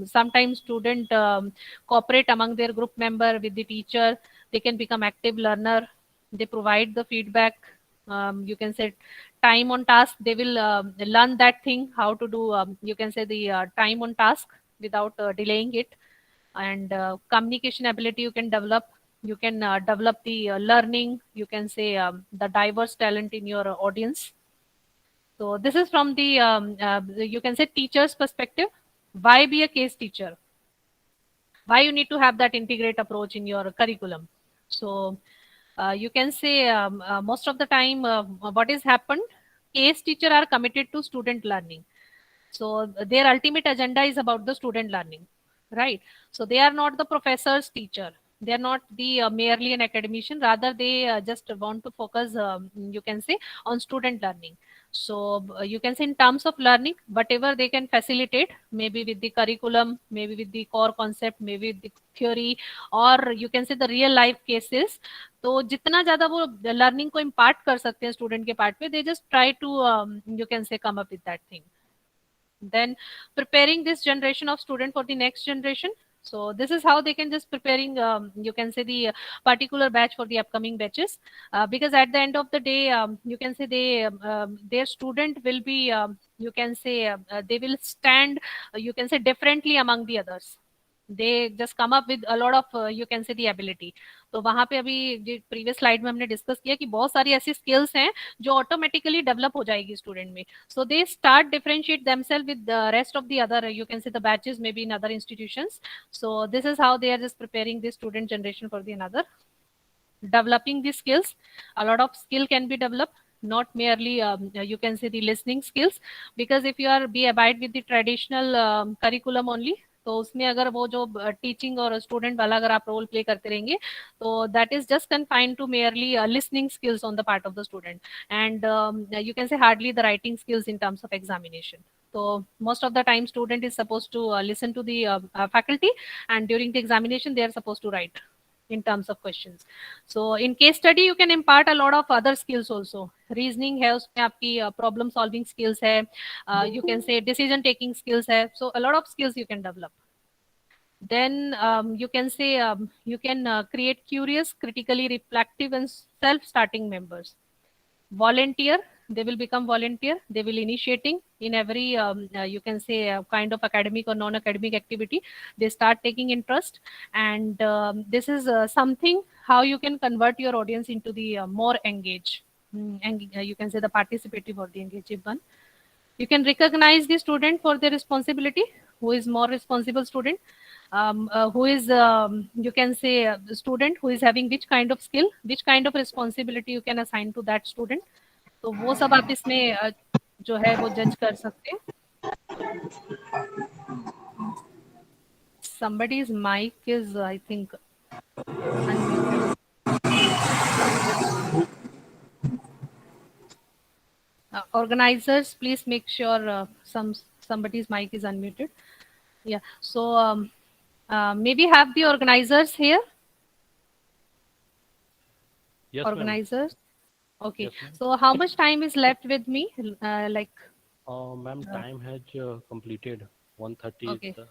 Sometimes student cooperate among their group member with the teacher. They can become active learner. They provide the feedback. You can say time on task. They will learn that thing how to do. You can say the time on task without delaying it. And communication ability you can develop. You can develop the learning. You can say the diverse talent in your audience. So this is from the you can say teacher's perspective. Why be a case teacher? Why you need to have that integrate approach in your curriculum? So you can say most of the time what is happened, case teacher are committed to student learning. So their ultimate agenda is about the student learning, right? So they are not the professor's teacher. They are not the merely an academician. Rather, they just want to focus, you can say, on student learning. So you can say in terms of learning, whatever they can facilitate, maybe with the curriculum, maybe with the core concept, maybe with the theory, or you can say the real life cases. तो जितना ज्यादा वो learning को impart कर सकते हैं student के part पे, they just try to you can say come up with that thing. Then preparing this generation of student for the next generation. So this is how they can just preparing you can say the particular batch for the upcoming batches, because at the end of the day you can say they their student will be you can say they will stand you can say differently among the others. They just come up with a lot of you can say the ability. तो वहां पे अभी previous slide में हमने discuss किया कि बहुत सारी ऐसी स्किल्स हैं जो ऑटोमेटिकली डेवलप हो जाएगी स्टूडेंट में. So they start differentiate themselves with the rest of the other you can say the batches maybe in other institutions. So this is how they are just preparing this student generation for the another. Developing the skills, a lot of skill can be developed, not merely you can say the listening skills, because if you are be abide with the traditional curriculum only, तो उसमें अगर वो जो teaching और student वाला अगर आप role play करते रहेंगे तो that is just confined to merely listening skills on the part of the student, and you can say hardly the writing skills in terms of examination. So most of the time student is supposed to listen to the faculty, and during the examination they are supposed to write in terms of questions. So in case study you can impart a lot of other skills also. Reasoning है उसमें आपकी problem solving skills है, you can say decision taking skills है. So a lot of skills you can develop. Then you can say you can create curious, critically reflective and self-starting members. Volunteer, they will become volunteer. They will initiating in every you can say kind of academic or non-academic activity. They start taking interest, and this is something how you can convert your audience into the more engaged, and you can say the participative or the engaged one. You can recognize the student for their responsibility, who is more responsible student, who is you can say the student who is having which kind of skill, which kind of responsibility you can assign to that student. तो वो सब आप इसमें जो है वो जज कर सकते हैं. Somebody's mic is I think unmuted. Organizers, please make sure somebody's mic is unmuted. Yeah. So maybe have the organizers here. Yes, Organizers. Okay. Yes, so how much time is left with me? Like. ma'am, time has completed 1:30.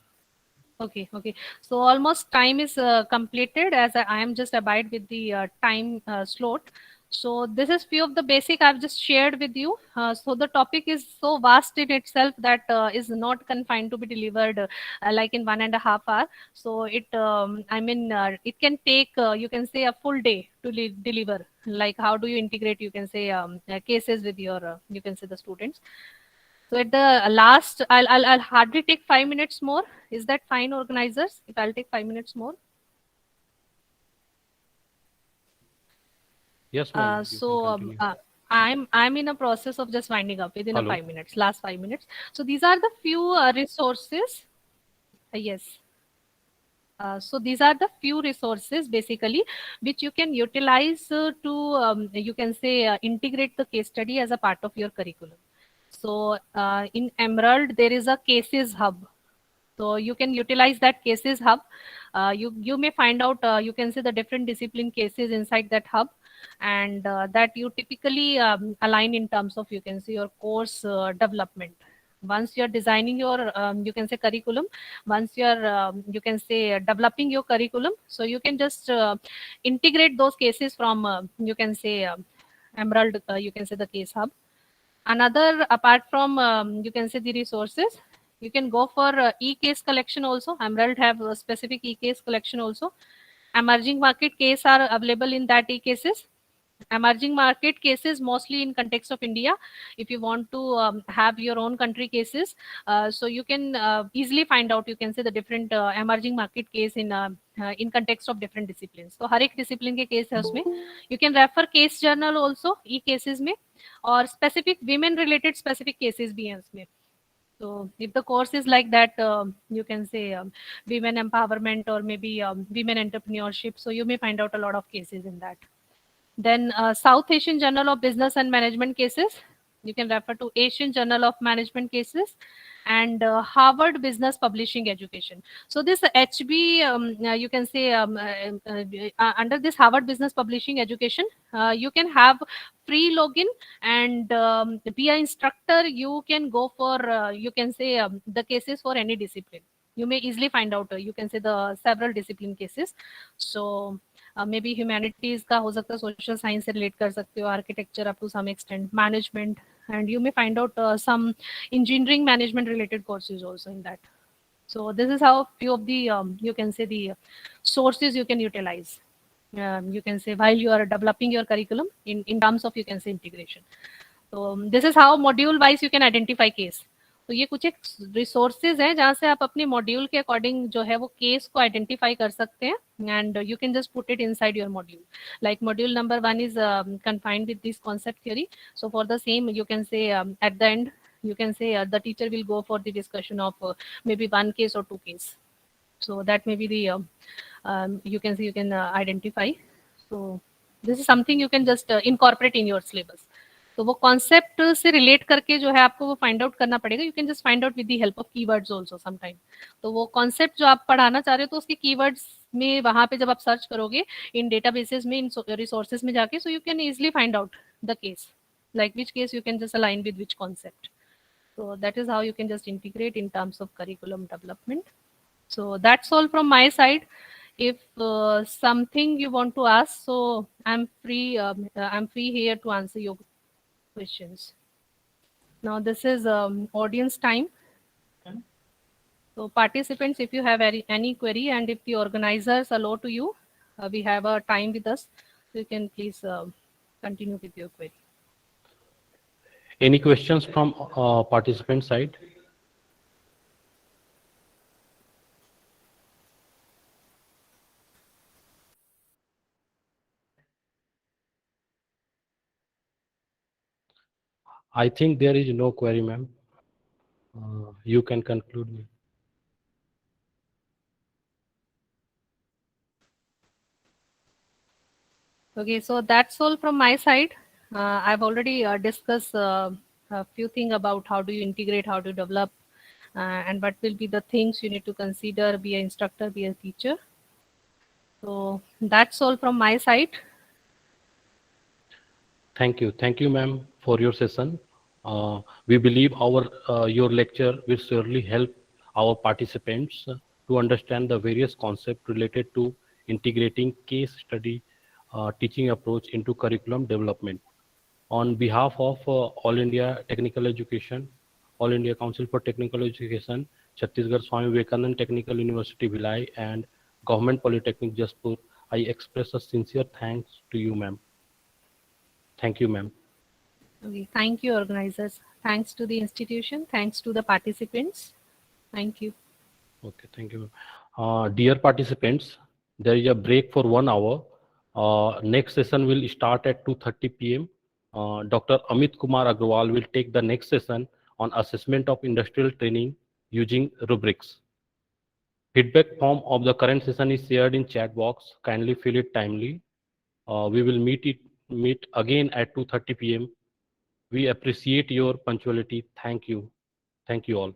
Okay. Okay. So almost time is completed, as I am just abide with the time slot. So this is few of the basic I've just shared with you. So the topic is so vast in itself that is not confined to be delivered like in 1.5 hours. So it, I mean, it can take, you can say a full day to deliver. Like how do you integrate, you can say cases with your, you can say the students. So at the last, I'll hardly take 5 minutes more. Is that fine, organizers? If I'll take 5 minutes more. Yes, ma'am. You can continue. I'm in a process of just winding up within a Hello. 5 minutes, last 5 minutes. So these are the few resources. Yes. So these are the few resources basically which you can utilize to you can say integrate the case study as a part of your curriculum. So in Emerald there is a cases hub. So you can utilize that cases hub. You may find out you can see the different discipline cases inside that hub, and that you typically align in terms of you can see your course development. Once you're designing your you can say curriculum, once you're you can say developing your curriculum, so you can just integrate those cases from you can say Emerald, you can say the case hub. Another, apart from you can say the resources, you can go for e-case collection also. Emerald have a specific e-case collection also. Emerging market case are available in that e-cases. Emerging market cases mostly in context of India. If you want to have your own country cases, so you can easily find out you can say the different emerging market case in context of different disciplines. So हर एक discipline के case है उसमें. You can refer case journal also e-cases में, और specific women related specific cases भी हैं उसमें. So if the course is like that, you can say women empowerment or maybe women entrepreneurship. So you may find out a lot of cases in that. Then South Asian Journal of Business and Management cases. You can refer to Asian Journal of Management cases and Harvard Business Publishing Education. So this HB, you can say under this Harvard Business Publishing Education, you can have free login, and be an instructor. You can go for you can say the cases for any discipline. You may easily find out you can say the several discipline cases. So may be humanities का हो सकता है, social science से relate कर सकते हो, architecture up to some extent, management, and you may find out some engineering management related courses also in that. So this is how few of the you can say the sources you can utilize, you can say while you are developing your curriculum in terms of you can say integration. So this is how module wise you can identify case. तो ये कुछ एक resources हैं जहाँ से आप अपने module के अकॉर्डिंग जो है वो केस को आइडेंटिफाई कर सकते हैं, and you can just put it inside your module. Like module number 1 is confined with this concept theory. So for the same you can say at the end you can say the teacher will go for the discussion of maybe one case or two case. So that may be the you can say you can identify. So this is something you can just incorporate in your syllabus. तो वो concept से relate करके जो है आपको वो find out करना पड़ेगा. You can just find out with the help of keywords also sometime. तो वो कॉन्सेप्ट जो आप पढ़ाना चाह रहे हो तो उसके कीवर्ड्स में वहां पे जब आप सर्च करोगे इन डेटाबेसेस में, इन रिसोर्सेज में जाके, सो you can easily find out the case, like which case you can just align with which concept. So that is how you can just integrate in terms of curriculum development. So that's all from my side. If something you want to ask, so I'm free here to answer your questions. Now this is audience time. So participants, if you have any query, and if the organizers allow to you, we have a time with us, so you can please continue with your query. Any questions from participant side? I think there is no query, ma'am. You can conclude me. Okay, so that's all from my side. I've already discussed a few things about how do you integrate, how to develop, and what will be the things you need to consider, be an instructor, be a teacher. So that's all from my side. Thank you, ma'am, for your session. We believe your lecture will surely help our participants to understand the various concepts related to integrating case study teaching approach into curriculum development. On behalf of All India Technical Education, All India Council for Technical Education, Chhattisgarh Swami Vivekanand Technical University Bhilai, and Government Polytechnic Jaspur, I express a sincere thanks to you, ma'am. Thank you, ma'am. Okay, thank you, organizers. Thanks to the institution. Thanks to the participants. Thank you. Okay, thank you. Dear participants, there is a break for 1 hour. Next session will start at 2:30 p.m. Dr. Amit Kumar Agrawal will take the next session on assessment of industrial training using rubrics. Feedback form of the current session is shared in chat box. Kindly fill it timely. We will meet again at 2:30 p.m. We appreciate your punctuality. Thank you. Thank you all.